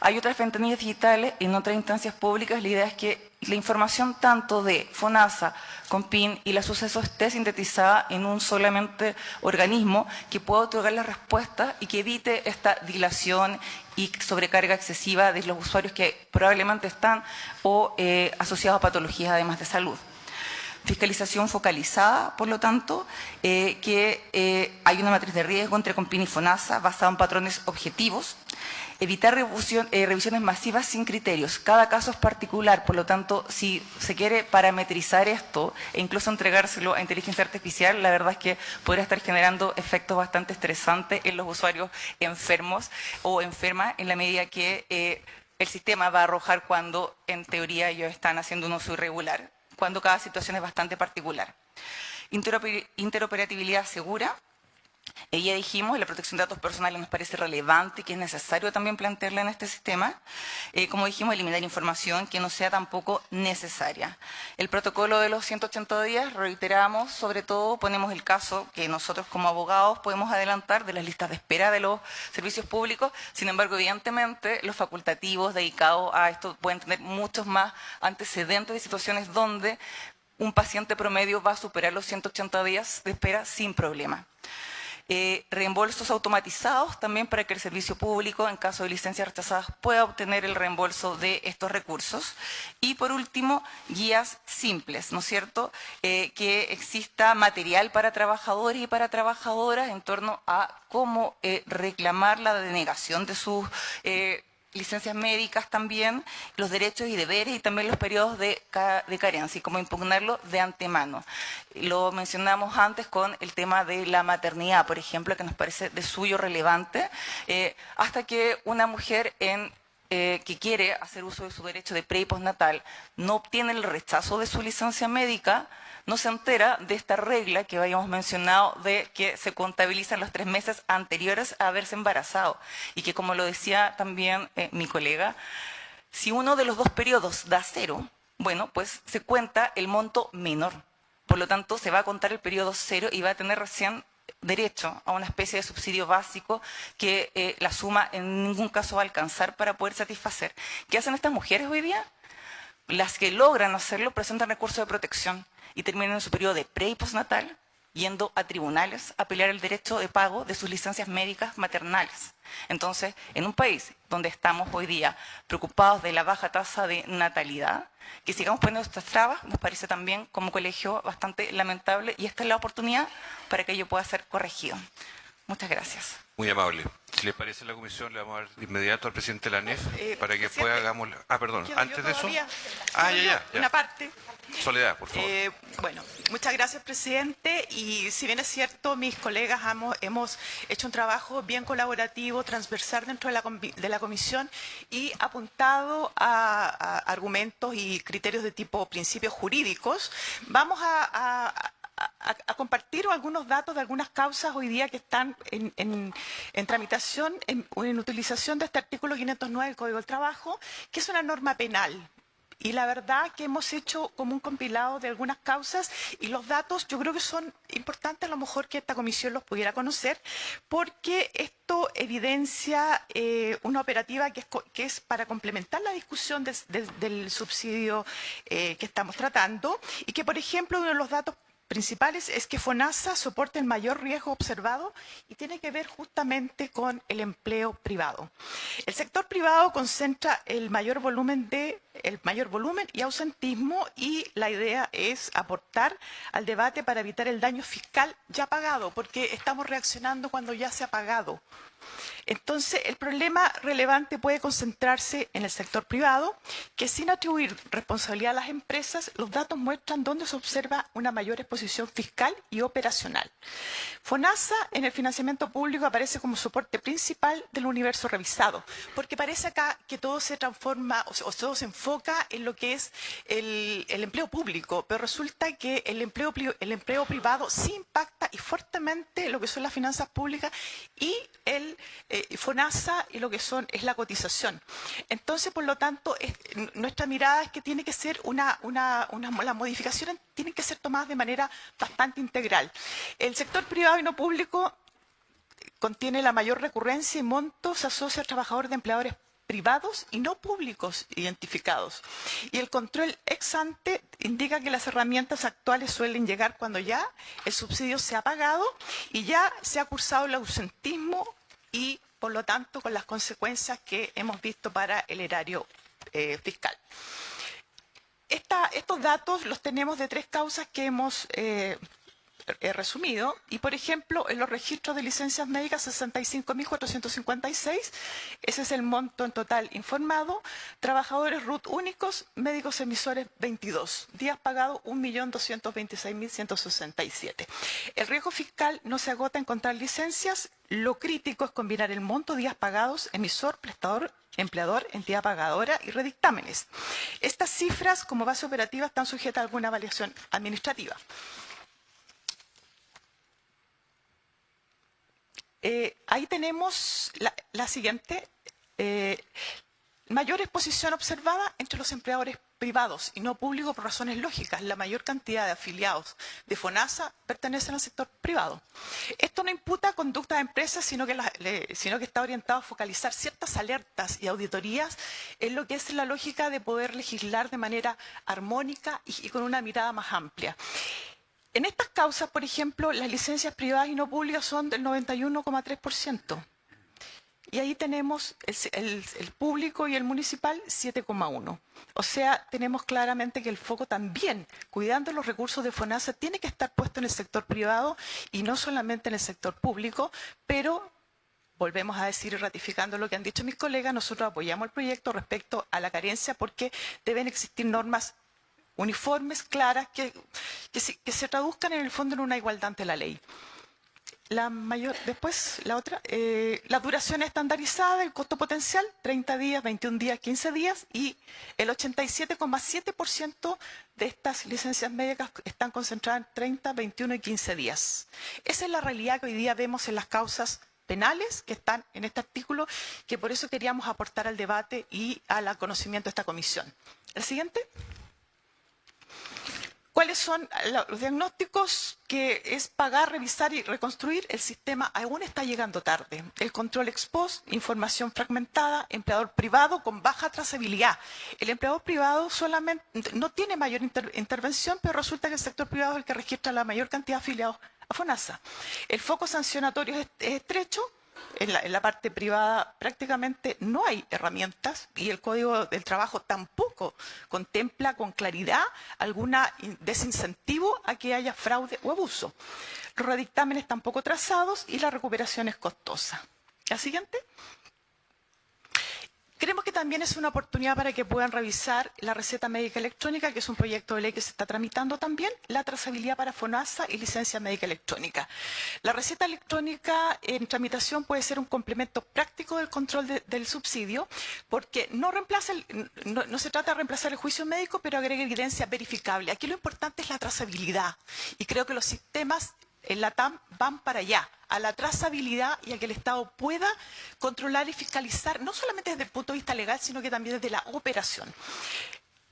S10: Hay otras ventanillas digitales en otras instancias públicas. La idea es que la información tanto de FONASA, COMPIN y la Suceso esté sintetizada en un solamente organismo que pueda otorgar la respuesta y que evite esta dilación y sobrecarga excesiva de los usuarios que probablemente están asociados a patologías además de salud. Fiscalización focalizada, por lo tanto, hay una matriz de riesgo entre COMPIN y FONASA basada en patrones objetivos. Evitar revisiones masivas sin criterios. Cada caso es particular, por lo tanto, si se quiere parametrizar esto e incluso entregárselo a inteligencia artificial, la verdad es que podría estar generando efectos bastante estresantes en los usuarios enfermos o enfermas en la medida que el sistema va a arrojar cuando, en teoría, ellos están haciendo un uso irregular, cuando cada situación es bastante particular. Interoperabilidad segura. Ya dijimos, la protección de datos personales nos parece relevante y que es necesario también plantearla en este sistema. Como dijimos, eliminar información que no sea tampoco necesaria. El protocolo de los 180 días, reiteramos, sobre todo ponemos el caso que nosotros como abogados podemos adelantar de las listas de espera de los servicios públicos. Sin embargo, evidentemente, los facultativos dedicados a esto pueden tener muchos más antecedentes de situaciones donde un paciente promedio va a superar los 180 días de espera sin problema. Reembolsos automatizados también para que el servicio público, en caso de licencias rechazadas, pueda obtener el reembolso de estos recursos. Y por último, guías simples, ¿no es cierto? Que exista material para trabajadores y para trabajadoras en torno a cómo reclamar la denegación de sus licencias médicas también, los derechos y deberes y también los periodos de carencia y cómo impugnarlo de antemano. Lo mencionamos antes con el tema de la maternidad, por ejemplo, que nos parece de suyo relevante, hasta que una mujer que quiere hacer uso de su derecho de pre y postnatal no obtiene el rechazo de su licencia médica, no se entera de esta regla que habíamos mencionado de que se contabilizan los 3 meses anteriores a haberse embarazado y que, como lo decía también mi colega, si uno de los 2 periodos da 0, bueno, pues se cuenta el monto menor. Por lo tanto, se va a contar el periodo 0 y va a tener recién derecho a una especie de subsidio básico que la suma en ningún caso va a alcanzar para poder satisfacer. ¿Qué hacen estas mujeres hoy día? Las que logran hacerlo presentan recursos de protección y terminan en su periodo de pre y postnatal yendo a tribunales a pelear el derecho de pago de sus licencias médicas maternales. Entonces, en un país donde estamos hoy día preocupados de la baja tasa de natalidad, que sigamos poniendo estas trabas nos parece también como colegio bastante lamentable y esta es la oportunidad para que ello pueda ser corregido. Muchas gracias.
S2: Muy amable. Si les parece la comisión, le vamos a dar de inmediato al presidente de la ANEF para que después hagamos... perdón, antes de eso... ya.
S8: Una parte.
S2: Soledad, por favor.
S8: Bueno, muchas gracias, presidente. Y si bien es cierto, mis colegas hemos hecho un trabajo bien colaborativo, transversal dentro de la comisión y apuntado a argumentos y criterios de tipo principios jurídicos, vamos a compartir algunos datos de algunas causas hoy día que están en tramitación, en utilización de este artículo 509 del Código del Trabajo, que es una norma penal. Y la verdad que hemos hecho como un compilado de algunas causas y los datos yo creo que son importantes a lo mejor que esta comisión los pudiera conocer porque esto evidencia una operativa que es para complementar la discusión del subsidio que estamos tratando y que por ejemplo uno de los datos principales es que FONASA soporta el mayor riesgo observado y tiene que ver justamente con el empleo privado. El sector privado concentra el mayor volumen y ausentismo y la idea es aportar al debate para evitar el daño fiscal ya pagado, porque estamos reaccionando cuando ya se ha pagado. Entonces, el problema relevante puede concentrarse en el sector privado, que sin atribuir responsabilidad a las empresas, los datos muestran dónde se observa una mayor exposición fiscal y operacional. FONASA en el financiamiento público aparece como soporte principal del universo revisado, porque parece acá que todo se transforma o todo se enfoca en lo que es el empleo público, pero resulta que el empleo privado sí impacta y fuertemente lo que son las finanzas públicas y el el FONASA y lo que es la cotización. Entonces, por lo tanto, nuestra mirada es que tiene que ser las modificaciones tienen que ser tomadas de manera bastante integral. El sector privado y no público contiene la mayor recurrencia y monto, se asocia a trabajadores de empleadores privados y no públicos identificados. Y el control ex ante indica que las herramientas actuales suelen llegar cuando ya el subsidio se ha pagado y ya se ha cursado el ausentismo y, por lo tanto, con las consecuencias que hemos visto para el erario fiscal. Estos datos los tenemos de 3 causas que hemos resumido, y por ejemplo en los registros de licencias médicas 65.456, ese es el monto en total informado, trabajadores RUT únicos, médicos emisores 22, días pagados 1.226.167. El riesgo fiscal no se agota en encontrar licencias, lo crítico es combinar el monto, días pagados, emisor, prestador, empleador, entidad pagadora y redictámenes. Estas cifras como base operativa están sujetas a alguna variación administrativa. Ahí tenemos la siguiente, mayor exposición observada entre los empleadores privados y no públicos por razones lógicas. La mayor cantidad de afiliados de FONASA pertenecen al sector privado. Esto no imputa conducta de empresas, sino que está orientado a focalizar ciertas alertas y auditorías en lo que es la lógica de poder legislar de manera armónica y con una mirada más amplia. En estas causas, por ejemplo, las licencias privadas y no públicas son del 91,3%. Y ahí tenemos el público y el municipal 7,1%. O sea, tenemos claramente que el foco también, cuidando los recursos de FONASA, tiene que estar puesto en el sector privado y no solamente en el sector público, pero volvemos a decir y ratificando lo que han dicho mis colegas, nosotros apoyamos el proyecto respecto a la carencia porque deben existir normas uniformes, claras, que se traduzcan en el fondo en una igualdad ante la ley. Después, la otra, la duración estandarizada, el costo potencial, 30 días, 21 días, 15 días, y el 87,7% de estas licencias médicas están concentradas en 30, 21 y 15 días. Esa es la realidad que hoy día vemos en las causas penales que están en este artículo, que por eso queríamos aportar al debate y al conocimiento de esta comisión. ¿El siguiente? ¿Cuáles son los diagnósticos? Que es pagar, revisar y reconstruir. El sistema aún está llegando tarde. El control ex post, información fragmentada, empleador privado con baja trazabilidad. El empleador privado solamente no tiene mayor intervención, pero resulta que el sector privado es el que registra la mayor cantidad de afiliados a FONASA. El foco sancionatorio es estrecho. En la parte privada prácticamente no hay herramientas y el Código del Trabajo tampoco contempla con claridad algún desincentivo a que haya fraude o abuso. Los redictámenes tampoco trazados y la recuperación es costosa. ¿La siguiente? Creemos que también es una oportunidad para que puedan revisar la receta médica electrónica, que es un proyecto de ley que se está tramitando también, la trazabilidad para FONASA y licencia médica electrónica. La receta electrónica en tramitación puede ser un complemento práctico del control del subsidio, porque no se trata de reemplazar el juicio médico, pero agrega evidencia verificable. Aquí lo importante es la trazabilidad, y creo que los sistemas en la TAM van para allá, a la trazabilidad y a que el Estado pueda controlar y fiscalizar, no solamente desde el punto de vista legal, sino que también desde la operación.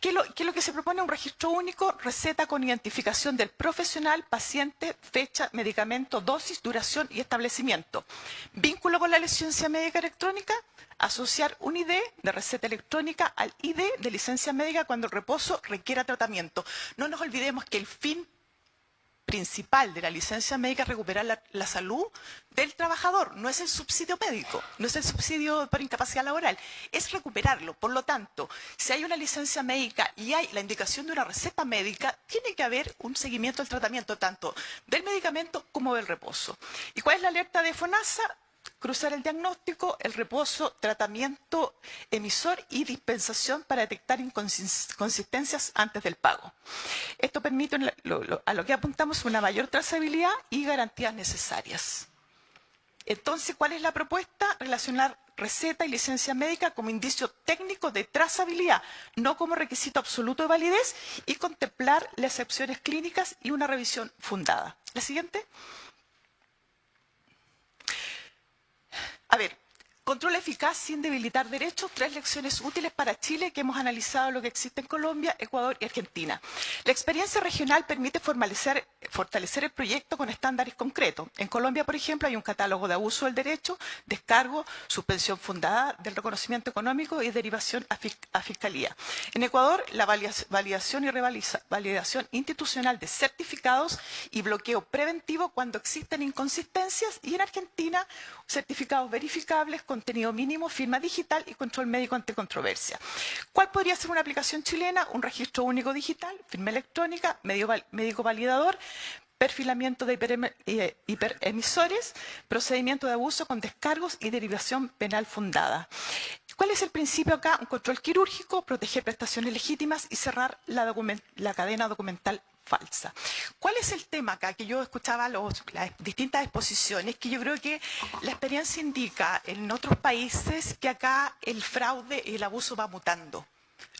S8: ¿Qué es lo que se propone? Un registro único, receta con identificación del profesional, paciente, fecha, medicamento, dosis, duración y establecimiento. Vínculo con la licencia médica electrónica, asociar un ID de receta electrónica al ID de licencia médica cuando el reposo requiera tratamiento. No nos olvidemos que el fin principal de la licencia médica es recuperar la salud del trabajador, no es el subsidio médico, no es el subsidio por incapacidad laboral, es recuperarlo. Por lo tanto, si hay una licencia médica y hay la indicación de una receta médica, tiene que haber un seguimiento del tratamiento tanto del medicamento como del reposo. ¿Y cuál es la alerta de FONASA? Cruzar el diagnóstico, el reposo, tratamiento, emisor y dispensación para detectar inconsistencias antes del pago. Esto permite, a lo que apuntamos, una mayor trazabilidad y garantías necesarias. Entonces, ¿cuál es la propuesta? Relacionar receta y licencia médica como indicio técnico de trazabilidad, no como requisito absoluto de validez, y contemplar las excepciones clínicas y una revisión fundada. La siguiente. A ver, control eficaz sin debilitar derechos, 3 lecciones útiles para Chile que hemos analizado lo que existe en Colombia, Ecuador y Argentina. La experiencia regional permite fortalecer el proyecto con estándares concretos. En Colombia, por ejemplo, hay un catálogo de abuso del derecho, descargo, suspensión fundada del reconocimiento económico y derivación a Fiscalía. En Ecuador, la validación y revalidación institucional de certificados y bloqueo preventivo cuando existen inconsistencias. Y en Argentina, certificados verificables, contenido mínimo, firma digital y control médico ante controversia. ¿Cuál podría ser una aplicación chilena? Un registro único digital, firma electrónica, médico validador, perfilamiento de hiperemisores, procedimiento de abuso con descargos y derivación penal fundada. ¿Cuál es el principio acá? Un control quirúrgico, proteger prestaciones legítimas y cerrar la cadena documental falsa. ¿Cuál es el tema acá? Que yo escuchaba las distintas exposiciones, que yo creo que la experiencia indica en otros países que acá el fraude y el abuso va mutando.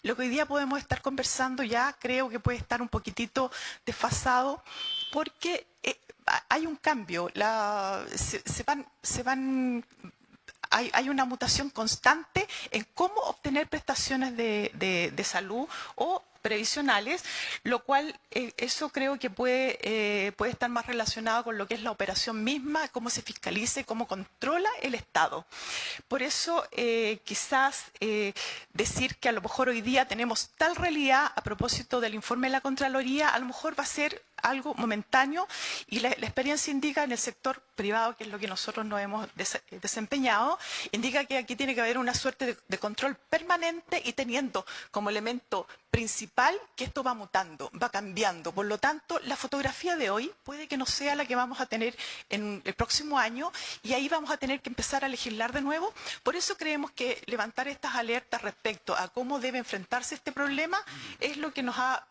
S8: Lo que hoy día podemos estar conversando ya creo que puede estar un poquitito desfasado porque hay un cambio, hay una mutación constante en cómo obtener prestaciones de salud o previsionales, lo cual eso creo que puede estar más relacionado con lo que es la operación misma, cómo se fiscaliza y cómo controla el Estado. Por eso quizás decir que a lo mejor hoy día tenemos tal realidad a propósito del informe de la Contraloría, a lo mejor va a ser algo momentáneo y la experiencia indica en el sector privado, que es lo que nosotros nos hemos desempeñado, indica que aquí tiene que haber una suerte de control permanente y teniendo como elemento principal que esto va mutando, va cambiando. Por lo tanto, la fotografía de hoy puede que no sea la que vamos a tener en el próximo año y ahí vamos a tener que empezar a legislar de nuevo. Por eso creemos que levantar estas alertas respecto a cómo debe enfrentarse este problema es lo que nos ha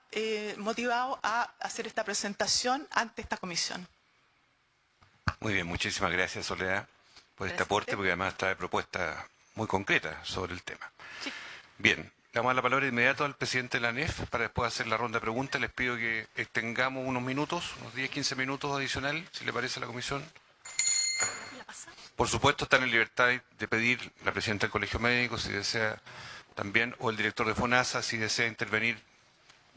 S8: motivado a hacer esta presentación ante esta comisión.
S2: Muy bien, muchísimas gracias, Soledad, por este aporte, porque además trae propuestas muy concretas sobre el tema.
S8: Sí.
S2: Bien, le damos la palabra de inmediato al presidente de la ANEF para después hacer la ronda de preguntas. Les pido que extengamos unos minutos, unos 10-15 minutos adicional, si le parece a la comisión. Por supuesto, están en libertad de pedir la presidenta del Colegio Médico, si desea también, o el director de FONASA, si desea intervenir,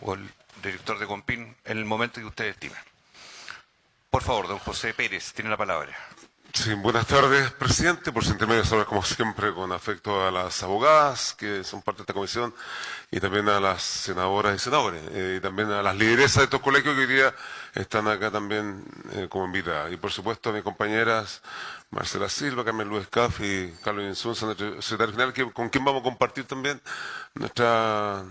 S2: o el director de COMPIN, en el momento que ustedes estimen. Por favor, don José Pérez, tiene la palabra.
S11: Sí, buenas tardes, presidente. Por su intermedio, saludar como siempre con afecto a las abogadas que son parte de esta comisión y también a las senadoras y senadores y también a las lideresas de estos colegios que hoy día están acá también como invitadas. Y por supuesto a mis compañeras Marcela Silva, Carmen Luis Caf y Carlos Insunza, nuestro secretario general, con quien vamos a compartir también nuestra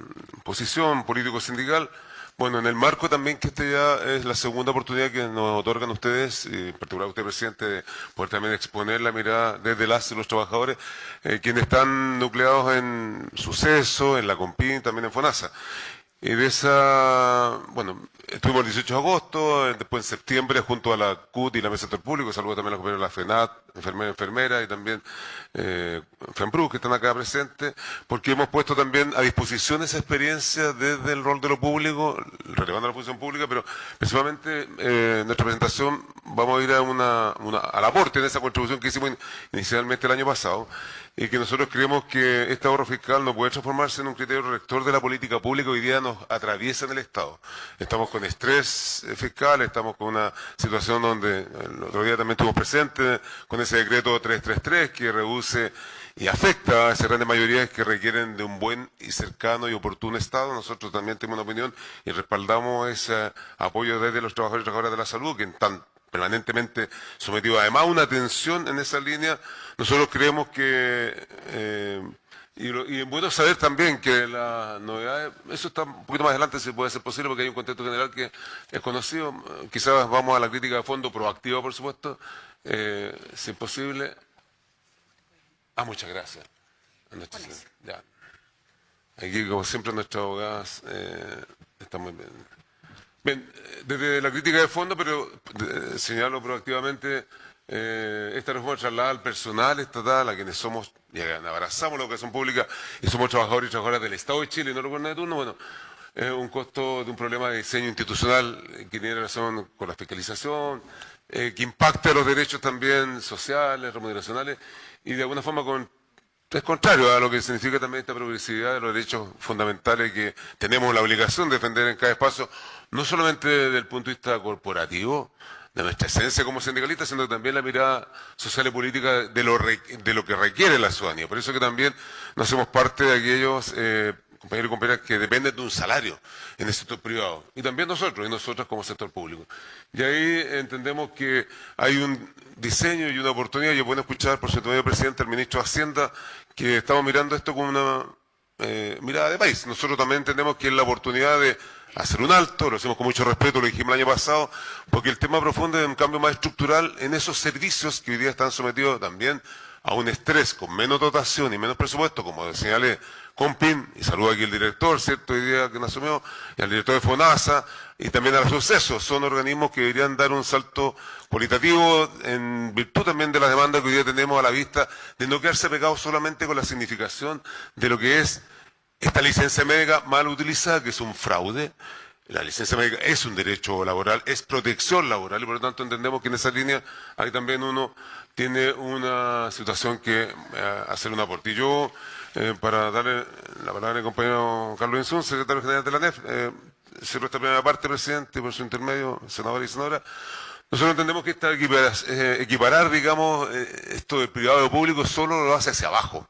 S11: posición político-sindical. Bueno, en el marco también que esta ya es la segunda oportunidad que nos otorgan ustedes, y en particular usted, presidente, de poder también exponer la mirada desde las y los trabajadores, quienes están nucleados en Suceso, en la COMPIN, también en FONASA. Y de esa, bueno, estuvimos el 18 de agosto, después en septiembre, junto a la CUT y la Mesa del Sector Público, saludo también a los compañeros de la FENAT, enfermera, y también FEMPRU, que están acá presentes, porque hemos puesto también a disposición esa experiencia desde el rol de lo público, relevando la función pública, pero principalmente en nuestra presentación vamos a ir al aporte de esa contribución que hicimos inicialmente el año pasado, y que nosotros creemos que este ahorro fiscal no puede transformarse en un criterio rector de la política pública que hoy día nos atraviesa en el Estado. Estamos con estrés fiscal, estamos con una situación donde el otro día también estuvimos presentes con ese decreto 333 que reduce y afecta a esas grandes mayorías que requieren de un buen y cercano y oportuno Estado. Nosotros también tenemos una opinión y respaldamos ese apoyo desde los trabajadores y trabajadoras de la salud que están permanentemente sometido además a una atención en esa línea. Nosotros creemos que, y es bueno saber también que la novedad, eso está un poquito más adelante si puede ser posible porque hay un contexto general que es conocido, quizás vamos a la crítica de fondo proactiva por supuesto, si es posible. Muchas gracias. Ya. Aquí como siempre nuestras abogadas están muy bien. Bien, desde la crítica de fondo, pero señalo proactivamente, esta reforma traslada al personal estatal, a quienes somos, y abrazamos la educación pública, y somos trabajadores y trabajadoras del Estado de Chile y no lo gobierno de turno, bueno, es un costo de un problema de diseño institucional que tiene relación con la fiscalización, que impacte a los derechos también sociales, remuneracionales, y de alguna forma es contrario a lo que significa también esta progresividad de los derechos fundamentales que tenemos la obligación de defender en cada espacio, no solamente desde el punto de vista corporativo, de nuestra esencia como sindicalistas, sino también la mirada social y política de lo que requiere la ciudadanía. Por eso que también nos hacemos parte de aquellos compañeros y compañeras que dependen de un salario en el sector privado. Y también nosotros, y nosotras como sector público. Y ahí entendemos que hay un diseño y una oportunidad. Yo puedo escuchar, por cierto, medio presidente, al ministro de Hacienda, que estamos mirando esto con una mirada de país. Nosotros también entendemos que es la oportunidad de hacer un alto, lo hacemos con mucho respeto, lo dijimos el año pasado, porque el tema profundo es un cambio más estructural en esos servicios que hoy día están sometidos también a un estrés con menos dotación y menos presupuesto, como señalé Compin, y saludo aquí al director, ¿cierto?, hoy día que nos asumió, y al director de FONASA, y también a los sucesos. Son organismos que deberían dar un salto cualitativo en virtud también de la demanda que hoy día tenemos a la vista, de no quedarse pegados solamente con la significación de lo que es esta licencia médica mal utilizada, que es un fraude. La licencia médica es un derecho laboral, es protección laboral, y por lo tanto entendemos que en esa línea ahí también uno tiene una situación que hacer un aporte. Y yo, para darle la palabra al compañero Carlos Insún, secretario general de la ANEF, cierro esta primera parte, presidente, por su intermedio, senadora y senadora. Nosotros entendemos que equiparar, digamos, esto de privado y de público solo lo hace hacia abajo.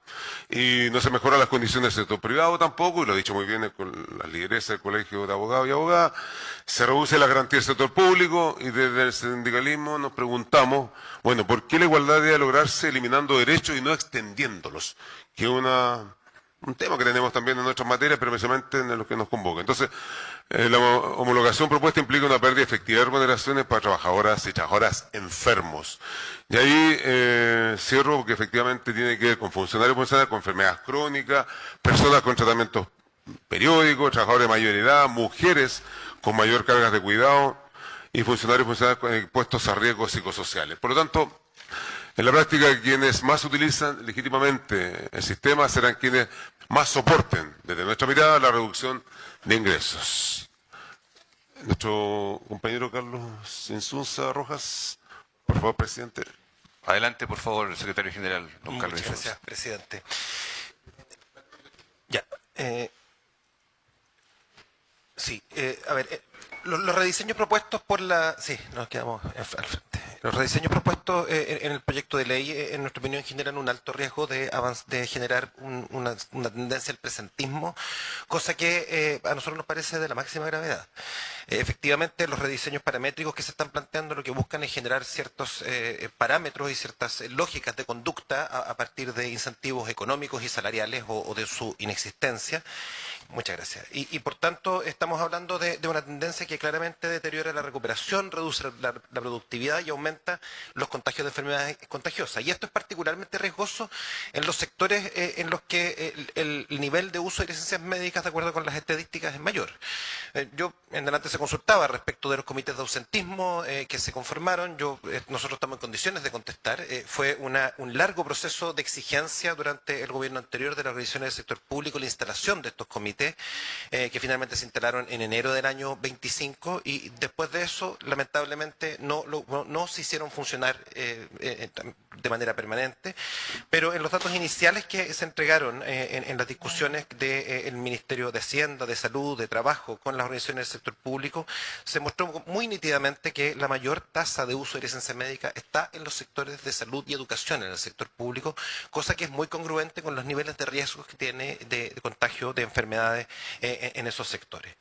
S11: Y no se mejoran las condiciones del sector privado tampoco, y lo ha dicho muy bien con la lideresa del Colegio de Abogados y Abogadas. Se reduce la garantía del sector público, y desde el sindicalismo nos preguntamos, bueno, ¿por qué la igualdad debe lograrse eliminando derechos y no extendiéndolos? Que es un tema que tenemos también en nuestras materias, pero precisamente en lo que nos convoca. Entonces, la homologación propuesta implica una pérdida efectiva de remuneraciones para trabajadoras y trabajadoras enfermos. Y ahí cierro porque efectivamente tiene que ver con funcionarios con enfermedades crónicas, personas con tratamientos periódicos, trabajadores de mayor edad, mujeres con mayor cargas de cuidado y funcionarios expuestos a riesgos psicosociales. Por lo tanto, en la práctica, quienes más utilizan legítimamente el sistema serán quienes más soporten, desde nuestra mirada, la reducción de ingresos. Nuestro compañero Carlos Insunza Rojas, por favor, presidente.
S2: Adelante, por favor, el secretario general, don Carlos
S12: Muchas
S2: Insunza.
S12: gracias, presidente. Ya. Sí, a ver, los rediseños propuestos por la... Sí, nos quedamos al frente. Los rediseños propuestos en el proyecto de ley, en nuestra opinión, generan un alto riesgo de generar una tendencia al presentismo, cosa que a nosotros nos parece de la máxima gravedad. Efectivamente, los rediseños paramétricos que se están planteando lo que buscan es generar ciertos parámetros y ciertas lógicas de conducta a partir de incentivos económicos y salariales o de su inexistencia. Muchas gracias. Y por tanto, estamos hablando de una tendencia que claramente deteriora la recuperación, reduce la productividad y aumenta los contagios de enfermedades contagiosas. Y esto es particularmente riesgoso en los sectores en los que el nivel de uso de licencias médicas, de acuerdo con las estadísticas, es mayor. Yo en delante se consultaba respecto de los comités de ausentismo que se conformaron. Nosotros estamos en condiciones de contestar. Fue un largo proceso de exigencia durante el gobierno anterior de las organizaciones del sector público, la instalación de estos comités, que finalmente se instalaron en enero del año 25, y después de eso, lamentablemente, no se hicieron funcionar de manera permanente, pero en los datos iniciales que se entregaron en las discusiones del Ministerio de Hacienda, de Salud, de Trabajo, con las organizaciones del sector público, se mostró muy nítidamente que la mayor tasa de uso de licencia médica está en los sectores de salud y educación en el sector público, cosa que es muy congruente con los niveles de riesgos que tiene de contagio de enfermedades en esos sectores.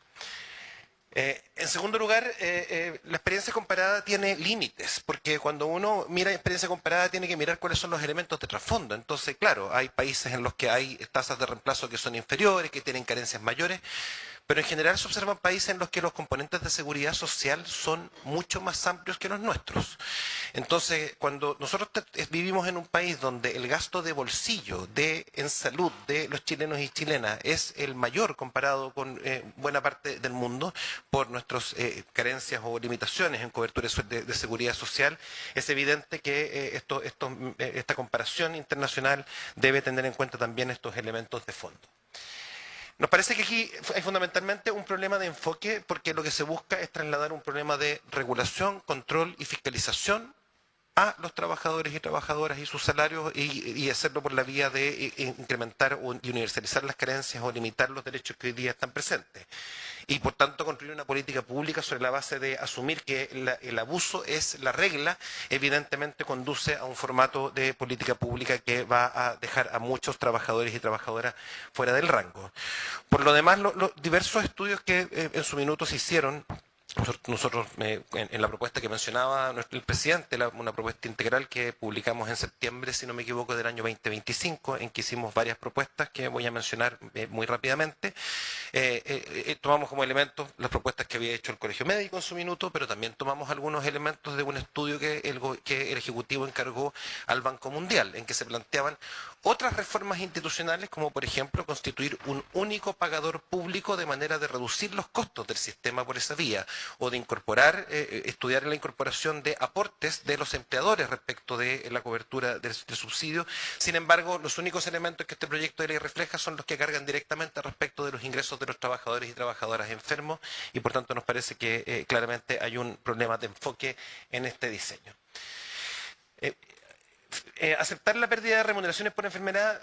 S12: En segundo lugar, la experiencia comparada tiene límites, porque cuando uno mira experiencia comparada tiene que mirar cuáles son los elementos de trasfondo. Entonces, claro, hay países en los que hay tasas de reemplazo que son inferiores, que tienen carencias mayores, pero en general se observan países en los que los componentes de seguridad social son mucho más amplios que los nuestros. Entonces, cuando nosotros vivimos en un país donde el gasto de bolsillo en salud de los chilenos y chilenas es el mayor comparado con buena parte del mundo, por nuestras carencias o limitaciones en cobertura de seguridad social, es evidente que esta comparación internacional debe tener en cuenta también estos elementos de fondo. Nos parece que aquí hay fundamentalmente un problema de enfoque porque lo que se busca es trasladar un problema de regulación, control y fiscalización a los trabajadores y trabajadoras y sus salarios y hacerlo por la vía de incrementar y universalizar las carencias o limitar los derechos que hoy día están presentes. Y por tanto construir una política pública sobre la base de asumir que el abuso es la regla, evidentemente conduce a un formato de política pública que va a dejar a muchos trabajadores y trabajadoras fuera del rango. Por lo demás, los diversos estudios que en su minuto se hicieron, nosotros en la propuesta que mencionaba el presidente, una propuesta integral que publicamos en septiembre, si no me equivoco, del año 2025, en que hicimos varias propuestas que voy a mencionar muy rápidamente. Tomamos como elementos las propuestas que había hecho el Colegio Médico en su minuto, pero también tomamos algunos elementos de un estudio que el Ejecutivo encargó al Banco Mundial, en que se planteaban otras reformas institucionales, como por ejemplo constituir un único pagador público de manera de reducir los costos del sistema por esa vía, o de incorporar, estudiar la incorporación de aportes de los empleadores respecto de la cobertura del subsidio. Sin embargo, los únicos elementos que este proyecto de ley refleja son los que cargan directamente respecto de los ingresos de los trabajadores y trabajadoras enfermos, y por tanto nos parece que claramente hay un problema de enfoque en este diseño. Aceptar la pérdida de remuneraciones por enfermedad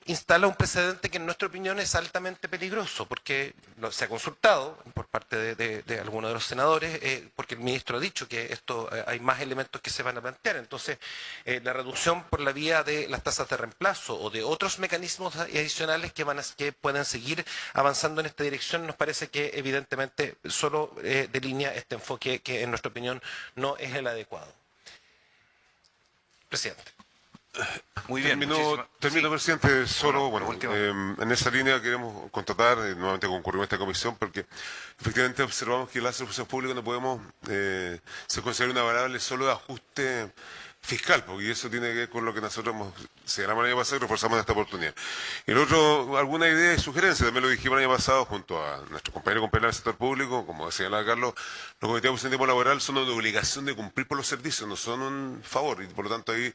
S12: instala un precedente que en nuestra opinión es altamente peligroso, porque se ha consultado por parte de algunos de los senadores, porque el ministro ha dicho que esto hay más elementos que se van a plantear. Entonces, la reducción por la vía de las tasas de reemplazo o de otros mecanismos adicionales que puedan seguir avanzando en esta dirección, nos parece que evidentemente solo delinea este enfoque que en nuestra opinión no es el adecuado. Presidente.
S2: Muy bien.
S11: Termino, presidente. Solo, en esa línea queremos contratar, nuevamente concurrimos a esta comisión, porque efectivamente observamos que las servicios públicos no podemos se considera una variable solo de ajuste fiscal, porque eso tiene que ver con lo que nosotros hemos señalamos el año pasado y reforzamos en esta oportunidad. Y el otro, alguna idea y sugerencia, también lo dijimos el año pasado junto a nuestro compañero del sector público, como señalaba Carlos, los comités de tiempo laboral son una obligación de cumplir por los servicios, no son un favor, y por lo tanto ahí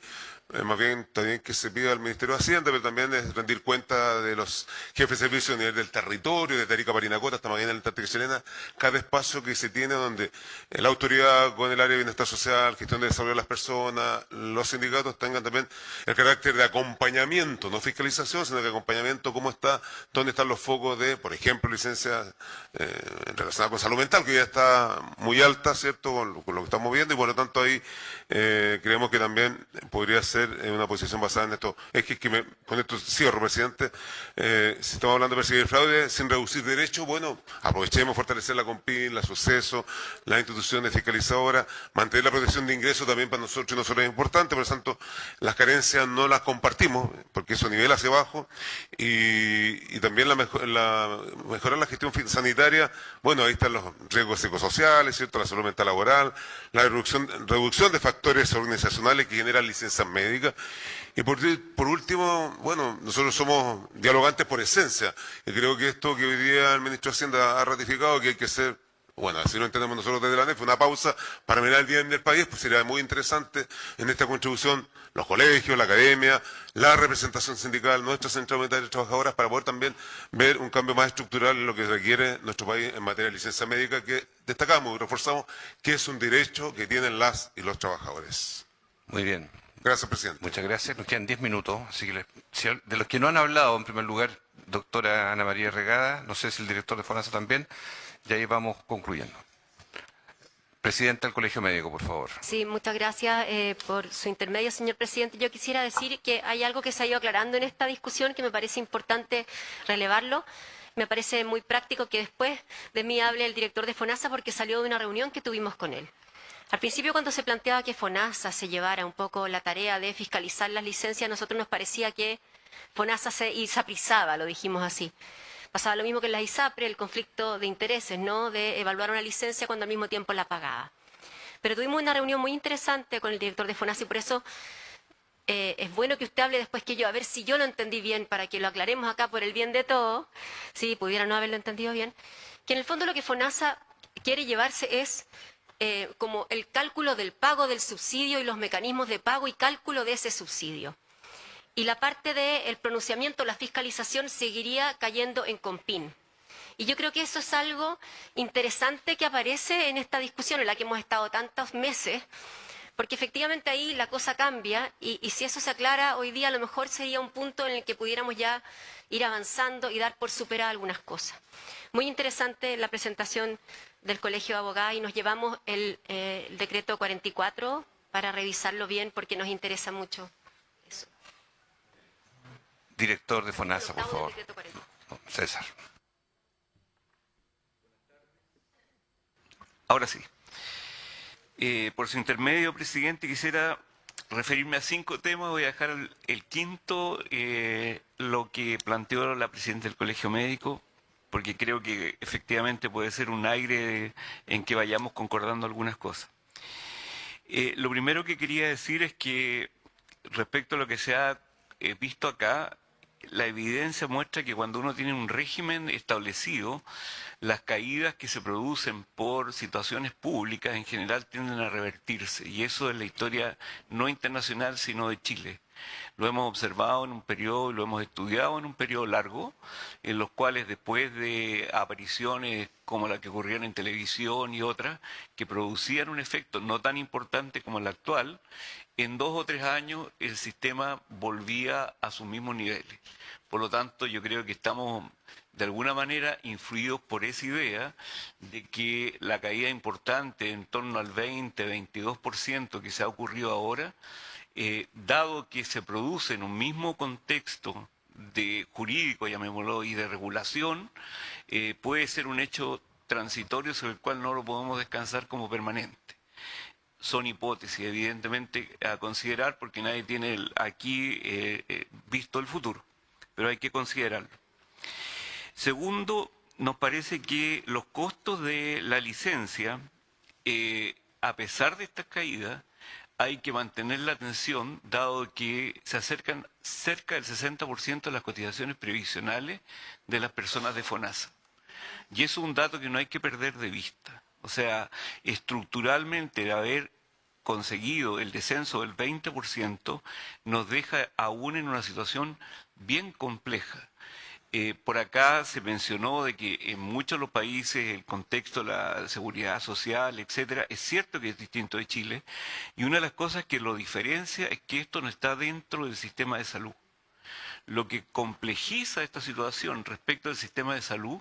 S11: más bien también que se pida al Ministerio de Hacienda, pero también es rendir cuenta de los jefes de servicio a nivel del territorio, de Arica, Parinacota, hasta más bien en la Antártica Chilena, cada espacio que se tiene donde la autoridad con el área de bienestar social, gestión de desarrollo de las personas, los sindicatos tengan también el carácter de acompañamiento, no fiscalización, sino que acompañamiento, cómo está, dónde están los focos de, por ejemplo, licencias relacionadas con salud mental, que ya está muy alta, ¿cierto?, con lo que estamos viendo, y por lo tanto ahí creemos que también podría ser una posición basada en esto. Es que con esto cierro, presidente, si estamos hablando de perseguir el fraude sin reducir derechos, bueno, aprovechemos fortalecer la CONPIN, la Suceso, las instituciones fiscalizadoras, mantener la protección de ingresos también para nosotros y nosotros es importante, por lo tanto, las carencias no las compartimos, porque eso nivela hacia abajo, y también mejorar la gestión sanitaria, bueno, ahí están los riesgos psicosociales, ¿cierto?, la salud mental laboral, la reducción de factores organizacionales que generan licencias médicas. Y por último, bueno, nosotros somos dialogantes por esencia, y creo que esto que hoy día el ministro de Hacienda ha ratificado, que hay que ser, bueno, así lo entendemos nosotros desde la ANEF, una pausa para mirar el bien del país, pues sería muy interesante en esta contribución los colegios, la academia, la representación sindical, nuestra central unitaria de trabajadoras, para poder también ver un cambio más estructural en lo que requiere nuestro país en materia de licencia médica, que destacamos y reforzamos que es un derecho que tienen las y los trabajadores.
S2: Muy bien.
S11: Gracias, presidente.
S2: Muchas gracias. Nos quedan 10 minutos, así que de los que no han hablado, en primer lugar, doctora Ana María Regada, no sé si el director de FONASA también, y ahí vamos concluyendo. Presidenta del Colegio Médico, por favor.
S13: Sí, muchas gracias por su intermedio, señor presidente. Yo quisiera decir que hay algo que se ha ido aclarando en esta discusión que me parece importante relevarlo. Me parece muy práctico que después de mí hable el director de FONASA porque salió de una reunión que tuvimos con él. Al principio, cuando se planteaba que FONASA se llevara un poco la tarea de fiscalizar las licencias, a nosotros nos parecía que FONASA se ISAPRizaba, lo dijimos así. Pasaba lo mismo que en la ISAPRE, el conflicto de intereses, ¿no?, de evaluar una licencia cuando al mismo tiempo la pagaba. Pero tuvimos una reunión muy interesante con el director de FONASA y por eso es bueno que usted hable después que yo, a ver si yo lo entendí bien, para que lo aclaremos acá por el bien de todos, si pudiera no haberlo entendido bien, que en el fondo lo que FONASA quiere llevarse es como el cálculo del pago del subsidio y los mecanismos de pago y cálculo de ese subsidio. y la parte del pronunciamiento, la fiscalización, seguiría cayendo en Compin. Y yo creo que eso es algo interesante que aparece en esta discusión en la que hemos estado tantos meses, porque efectivamente ahí la cosa cambia y si eso se aclara hoy día, a lo mejor sería un punto en el que pudiéramos ya ir avanzando y dar por superadas algunas cosas. Muy interesante la presentación del Colegio de Abogadas y nos llevamos el decreto 44 para revisarlo bien porque nos interesa mucho eso.
S2: Director de FONASA, por favor.
S13: Decreto 44.
S2: César.
S14: Ahora sí. Por su intermedio, presidente, quisiera referirme a 5 temas. Voy a dejar el quinto, lo que planteó la presidenta del Colegio Médico, porque creo que efectivamente puede ser un aire en que vayamos concordando algunas cosas. Lo primero que quería decir es que respecto a lo que se ha visto acá, la evidencia muestra que cuando uno tiene un régimen establecido, las caídas que se producen por situaciones públicas en general tienden a revertirse, y eso es la historia no internacional sino de Chile. Lo hemos observado en un periodo, lo hemos estudiado en un periodo largo, en los cuales después de apariciones como la que ocurrían en televisión y otras, que producían un efecto no tan importante como el actual, en 2 o 3 años el sistema volvía a sus mismos niveles. Por lo tanto, yo creo que estamos de alguna manera influidos por esa idea de que la caída importante en torno al 20-22% que se ha ocurrido ahora, dado que se produce en un mismo contexto de jurídico, llamémoslo, y de regulación, puede ser un hecho transitorio sobre el cual no lo podemos descansar como permanente. Son hipótesis, evidentemente, a considerar porque nadie tiene aquí visto el futuro, pero hay que considerarlo. Segundo, nos parece que los costos de la licencia, a pesar de estas caídas, hay que mantener la atención, dado que se acercan cerca del 60% de las cotizaciones previsionales de las personas de FONASA. Y eso es un dato que no hay que perder de vista. O sea, estructuralmente el haber conseguido el descenso del 20% nos deja aún en una situación bien compleja. Por acá se mencionó de que en muchos de los países el contexto de la seguridad social, etcétera, es cierto que es distinto de Chile, y una de las cosas que lo diferencia es que esto no está dentro del sistema de salud. Lo que complejiza esta situación respecto al sistema de salud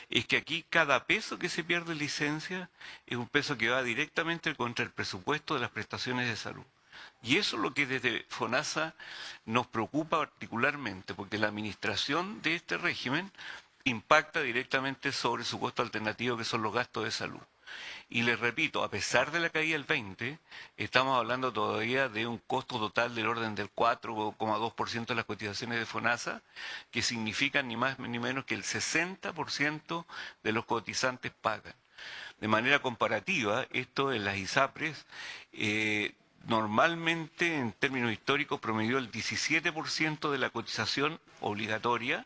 S14: es que aquí cada peso que se pierde en licencia es un peso que va directamente contra el presupuesto de las prestaciones de salud. Y eso es lo que desde FONASA nos preocupa particularmente, porque la administración de este régimen impacta directamente sobre su costo alternativo, que son los gastos de salud. Y les repito, a pesar de la caída del 20, estamos hablando todavía de un costo total del orden del 4,2% de las cotizaciones de FONASA, que significan ni más ni menos que el 60% de los cotizantes pagan. De manera comparativa, esto en las ISAPRES, normalmente, en términos históricos, promedió el 17% de la cotización obligatoria,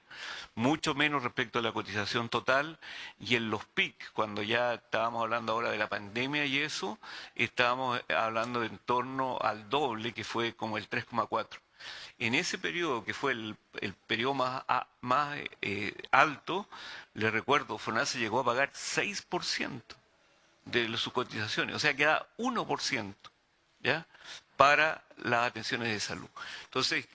S14: mucho menos respecto a la cotización total, y en los PIC, cuando ya estábamos hablando ahora de la pandemia y eso, estábamos hablando en torno al doble, que fue como el 3,4%. En ese periodo, que fue el periodo más alto, les recuerdo, FONASA llegó a pagar 6% de sus cotizaciones, o sea, queda 1%. ¿Ya? Para las atenciones de salud. Entonces,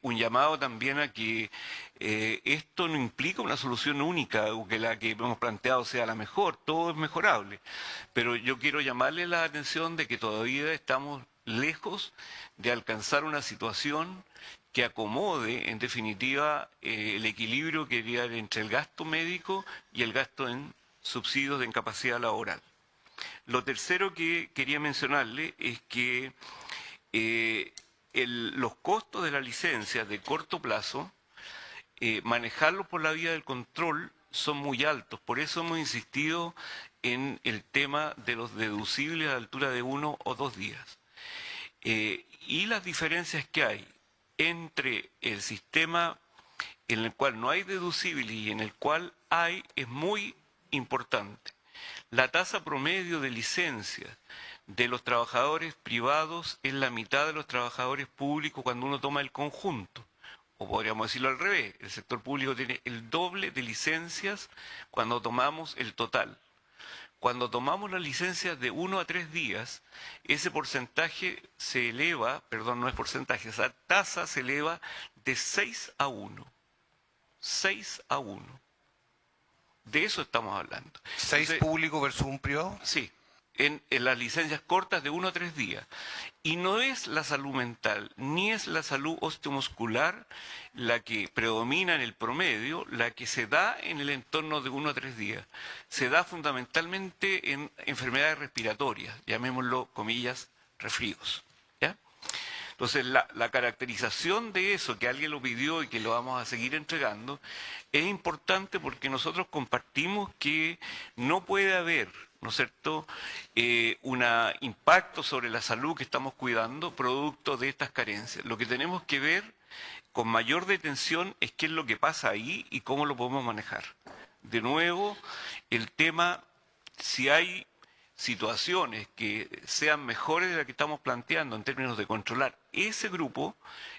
S14: un llamado también a que esto no implica una solución única, o que la que hemos planteado sea la mejor, todo es mejorable, pero yo quiero llamarle la atención de que todavía estamos lejos de alcanzar una situación que acomode, en definitiva, el equilibrio que debe haber entre el gasto médico y el gasto en subsidios de incapacidad laboral. Lo tercero que quería mencionarle es que los costos de la licencia de corto plazo, manejarlos por la vía del control son muy altos. Por eso hemos insistido en el tema de los deducibles a la altura de 1 o 2 días. Y las diferencias que hay entre el sistema en el cual no hay deducible y en el cual hay es muy importante. La tasa promedio de licencia de los trabajadores privados es la mitad de los trabajadores públicos cuando uno toma el conjunto. o podríamos decirlo al revés, el sector público tiene el doble de licencias cuando tomamos el total. Cuando tomamos las licencias de 1 a 3 días, ese porcentaje se eleva, perdón, no es porcentaje, esa tasa se eleva de 6 a 1. 6 a 1. De eso estamos hablando.
S2: ¿6 público versus un privado?
S14: Sí, en las licencias cortas de 1 a 3 días. Y no es la salud mental, ni es la salud osteomuscular la que predomina en el promedio, la que se da en el entorno de 1 a 3 días. Se da fundamentalmente en enfermedades respiratorias, llamémoslo, comillas, resfríos. ¿Ya? Entonces, la caracterización de eso, que alguien lo pidió y que lo vamos a seguir entregando, es importante porque nosotros compartimos que no puede haber, ¿no es cierto?, un impacto sobre la salud que estamos cuidando producto de estas carencias. Lo que tenemos que ver con mayor detención es qué es lo que pasa ahí y cómo lo podemos manejar. De nuevo, el tema, si hay situaciones que sean mejores de las que estamos planteando en términos de controlar ese grupo,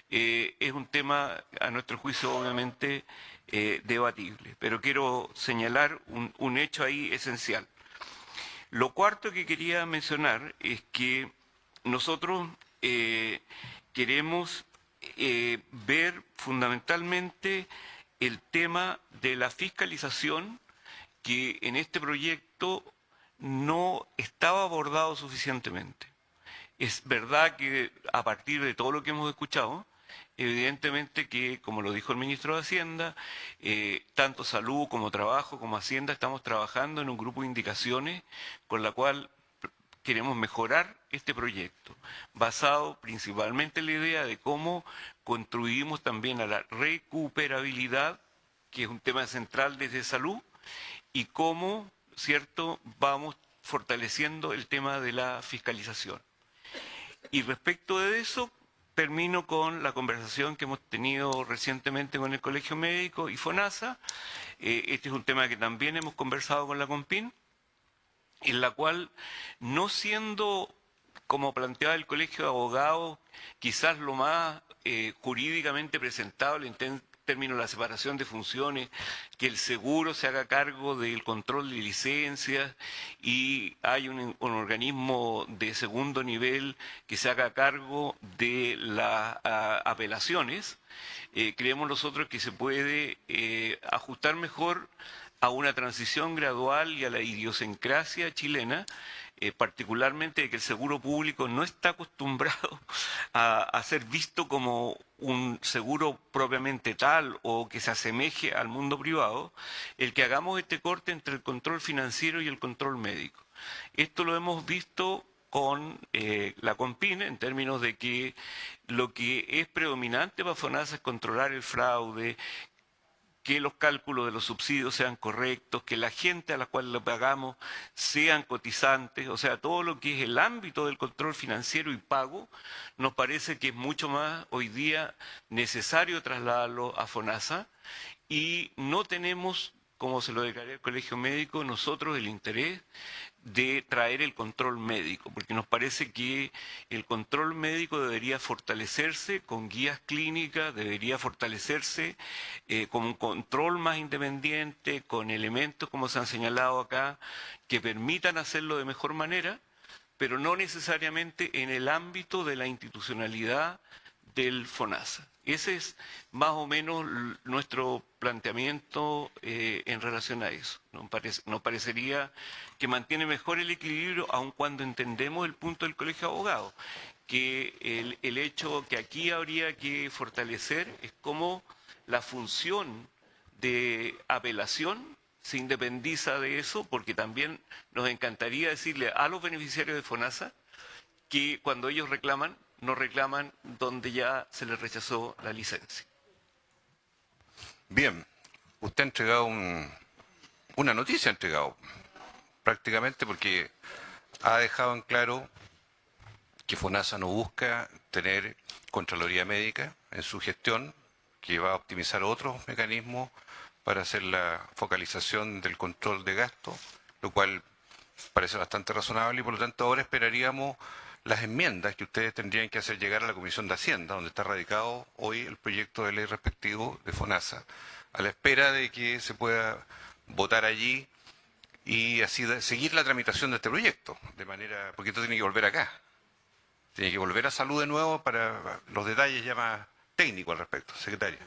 S14: es un tema, a nuestro juicio, obviamente, debatible. Pero quiero señalar un hecho ahí esencial. Lo cuarto que quería mencionar es que nosotros queremos ver fundamentalmente el tema de la fiscalización, que en este proyecto no estaba abordado suficientemente. Es verdad que a partir de todo lo que hemos escuchado, evidentemente que, como lo dijo el ministro de Hacienda, tanto Salud como Trabajo como Hacienda estamos trabajando en un grupo de indicaciones con la cual queremos mejorar este proyecto, basado principalmente en la idea de cómo contribuimos también a la recuperabilidad, que es un tema central desde Salud, y cómo, ¿cierto?, vamos fortaleciendo el tema de la fiscalización. Y respecto de eso, termino con la conversación que hemos tenido recientemente con el Colegio Médico y FONASA. Este es un tema que también hemos conversado con la CONPIN, en la cual, no siendo, como planteaba el Colegio de Abogados, quizás lo más jurídicamente presentable en términos de la separación de funciones, que el seguro se haga cargo del control de licencias y hay un organismo de segundo nivel que se haga cargo de las apelaciones, creemos nosotros que se puede ajustar mejor a una transición gradual y a la idiosincrasia chilena, particularmente de que el seguro público no está acostumbrado a ser visto como un seguro propiamente tal o que se asemeje al mundo privado, el que hagamos este corte entre el control financiero y el control médico. Esto lo hemos visto con la CONPIN en términos de que lo que es predominante para FONASA es controlar el fraude, que los cálculos de los subsidios sean correctos, que la gente a la cual le pagamos sean cotizantes, o sea, todo lo que es el ámbito del control financiero y pago, nos parece que es mucho más hoy día necesario trasladarlo a FONASA y no tenemos, como se lo declaré al Colegio Médico, nosotros el interés de traer el control médico, porque nos parece que el control médico debería fortalecerse con guías clínicas, debería fortalecerse con un control más independiente, con elementos, como se han señalado acá, que permitan hacerlo de mejor manera, pero no necesariamente en el ámbito de la institucionalidad del FONASA. Ese es más o menos nuestro planteamiento en relación a eso. Nos parecería que mantiene mejor el equilibrio, aun cuando entendemos el punto del Colegio de Abogados, que el hecho que aquí habría que fortalecer es cómo la función de apelación se independiza de eso, porque también nos encantaría decirle a los beneficiarios de FONASA que cuando ellos reclaman, no reclaman donde ya se les rechazó la licencia.
S2: Bien, usted ha entregado una noticia, ha entregado prácticamente, porque ha dejado en claro que FONASA no busca tener Contraloría Médica en su gestión, que va a optimizar otros mecanismos para hacer la focalización del control de gasto, lo cual parece bastante razonable y por lo tanto ahora esperaríamos las enmiendas que ustedes tendrían que hacer llegar a la Comisión de Hacienda, donde está radicado hoy el proyecto de ley respectivo de FONASA, a la espera de que se pueda votar allí y así seguir la tramitación de este proyecto, de manera, porque esto tiene que volver acá. Tiene que volver a Salud de nuevo para los detalles ya más técnicos al respecto, secretaria.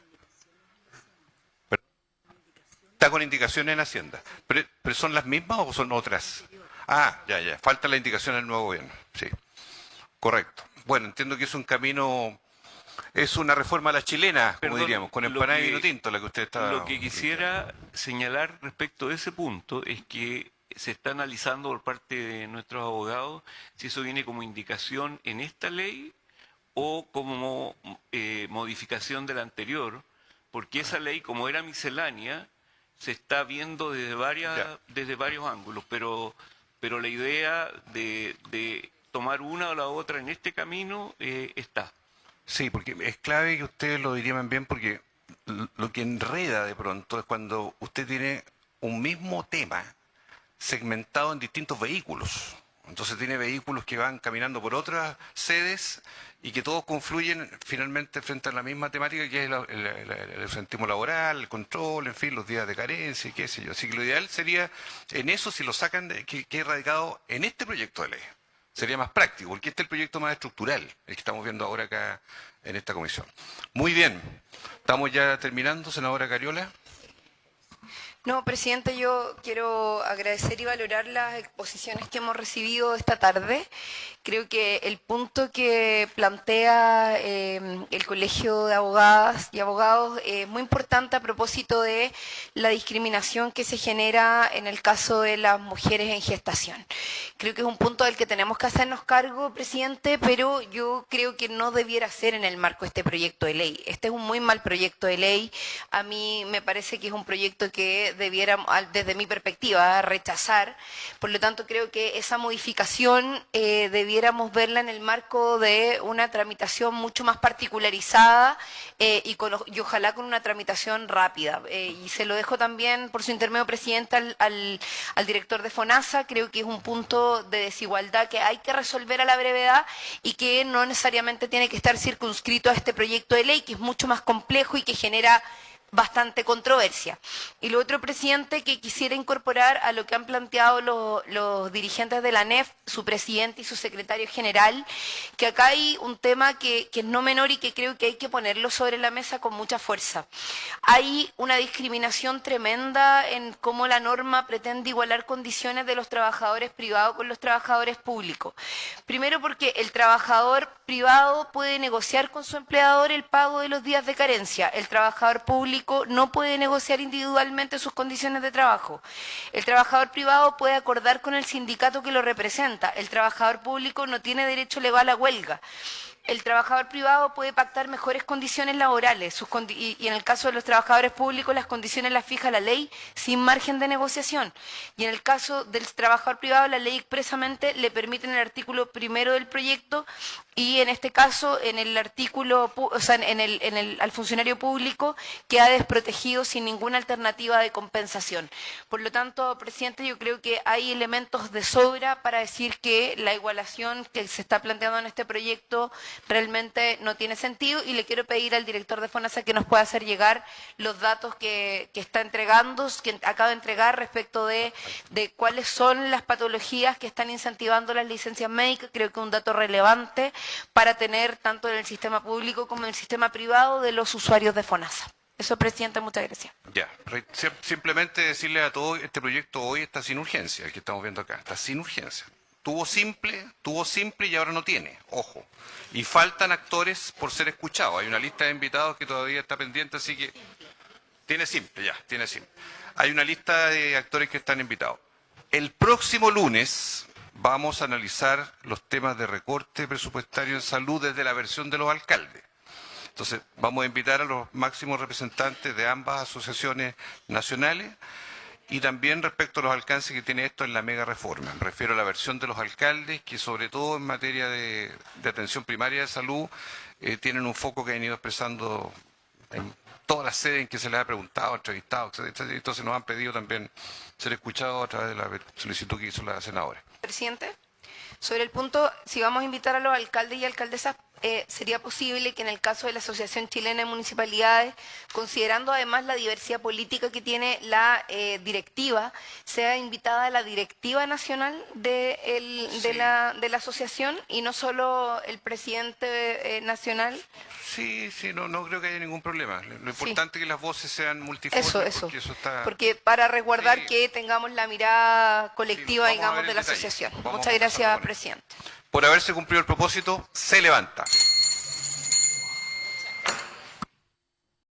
S2: Está con indicaciones en Hacienda. ¿Pero son las mismas o son otras? Ah, ya. Falta la indicación del nuevo gobierno. Sí, correcto. Bueno, entiendo que es un camino, es una reforma a la chilena, como diríamos, con empanada y vino tinto, la que usted está...
S14: Lo que quisiera señalar respecto a ese punto es que se está analizando por parte de nuestros abogados si eso viene como indicación en esta ley o como modificación de la anterior, porque esa ley, como era miscelánea, se está viendo desde varios ángulos, pero la idea de tomar una o la otra en este camino está.
S2: Sí, porque es clave que ustedes lo dirían bien, porque lo que enreda de pronto es cuando usted tiene un mismo tema segmentado en distintos vehículos. Entonces tiene vehículos que van caminando por otras sedes y que todos confluyen finalmente frente a la misma temática, que es el ausentismo laboral, el control, en fin, los días de carencia y qué sé yo. Así que lo ideal sería, en eso, si lo sacan, que quede radicado en este proyecto de ley. Sería más práctico, porque este es el proyecto más estructural, el que estamos viendo ahora acá en esta comisión. Muy bien, estamos ya terminando, senadora Cariola.
S6: No, presidente, yo quiero agradecer y valorar las exposiciones que hemos recibido esta tarde. Creo que el punto que plantea el Colegio de Abogadas y Abogados es muy importante a propósito de la discriminación que se genera en el caso de las mujeres en gestación. Creo que es un punto del que tenemos que hacernos cargo, presidente, pero yo creo que no debiera ser en el marco de este proyecto de ley. Este es un muy mal proyecto de ley. A mí me parece que es un proyecto que debiéramos, desde mi perspectiva, rechazar. Por lo tanto, creo que esa modificación debiéramos verla en el marco de una tramitación mucho más particularizada y ojalá con una tramitación rápida. Y se lo dejo también, por su intermedio, presidente, al director de FONASA. Creo que es un punto de desigualdad que hay que resolver a la brevedad y que no necesariamente tiene que estar circunscrito a este proyecto de ley, que es mucho más complejo y que genera bastante controversia. Y lo otro, presidente, que quisiera incorporar a lo que han planteado los dirigentes de la ANEF, su presidente y su secretario general, que acá hay un tema que es no menor y que creo que hay que ponerlo sobre la mesa con mucha fuerza. Hay una discriminación tremenda en cómo la norma pretende igualar condiciones de los trabajadores privados con los trabajadores públicos. Primero porque el trabajador privado puede negociar con su empleador el pago de los días de carencia. El trabajador público no puede negociar individualmente sus condiciones de trabajo. El trabajador privado puede acordar con el sindicato que lo representa. El trabajador público no tiene derecho legal a huelga. El trabajador privado puede pactar mejores condiciones laborales y en el caso de los trabajadores públicos las condiciones las fija la ley sin margen de negociación. Y en el caso del trabajador privado la ley expresamente le permite en el artículo 1 del proyecto y en este caso en el artículo, al funcionario público queda desprotegido sin ninguna alternativa de compensación. Por lo tanto, presidente, yo creo que hay elementos de sobra para decir que la igualación que se está planteando en este proyecto realmente no tiene sentido y le quiero pedir al director de FONASA que nos pueda hacer llegar los datos que está entregando, que acaba de entregar respecto de cuáles son las patologías que están incentivando las licencias médicas. Creo que es un dato relevante para tener tanto en el sistema público como en el sistema privado de los usuarios de FONASA. Eso, presidente, muchas gracias.
S2: Ya, simplemente decirle a todos, este proyecto hoy está sin urgencia, el que estamos viendo acá, está sin urgencia. Tuvo simple y ahora no tiene, ojo. Y faltan actores por ser escuchados. Hay una lista de invitados que todavía está pendiente, así que... Tiene simple. Hay una lista de actores que están invitados. El próximo lunes vamos a analizar los temas de recorte presupuestario en salud desde la versión de los alcaldes. Entonces, vamos a invitar a los máximos representantes de ambas asociaciones nacionales y también respecto a los alcances que tiene esto en la mega reforma. Me refiero a la versión de los alcaldes, que sobre todo en materia de atención primaria de salud, tienen un foco que han ido expresando en todas las sedes en que se les ha preguntado, entrevistado, etc. Entonces nos han pedido también ser escuchados a través de la solicitud que hizo la senadora.
S6: Presidente, Sobre el punto, si vamos a invitar a los alcaldes y alcaldesas, sería posible que en el caso de la Asociación Chilena de Municipalidades, considerando además la diversidad política que tiene la directiva, sea invitada la directiva nacional de la asociación y no solo el presidente nacional.
S2: Sí, no creo que haya ningún problema. Lo importante es que las voces sean multiformes.
S6: Eso.
S2: Porque
S6: Porque para resguardar que tengamos la mirada colectiva,
S2: vamos a ver
S6: digamos,
S2: el
S6: de la
S2: detalle.
S6: asociación.
S2: Vamos
S6: Muchas
S2: a
S6: gracias,
S2: conversarlo con él.
S6: presidente.
S2: Por haberse cumplido el propósito, se levanta.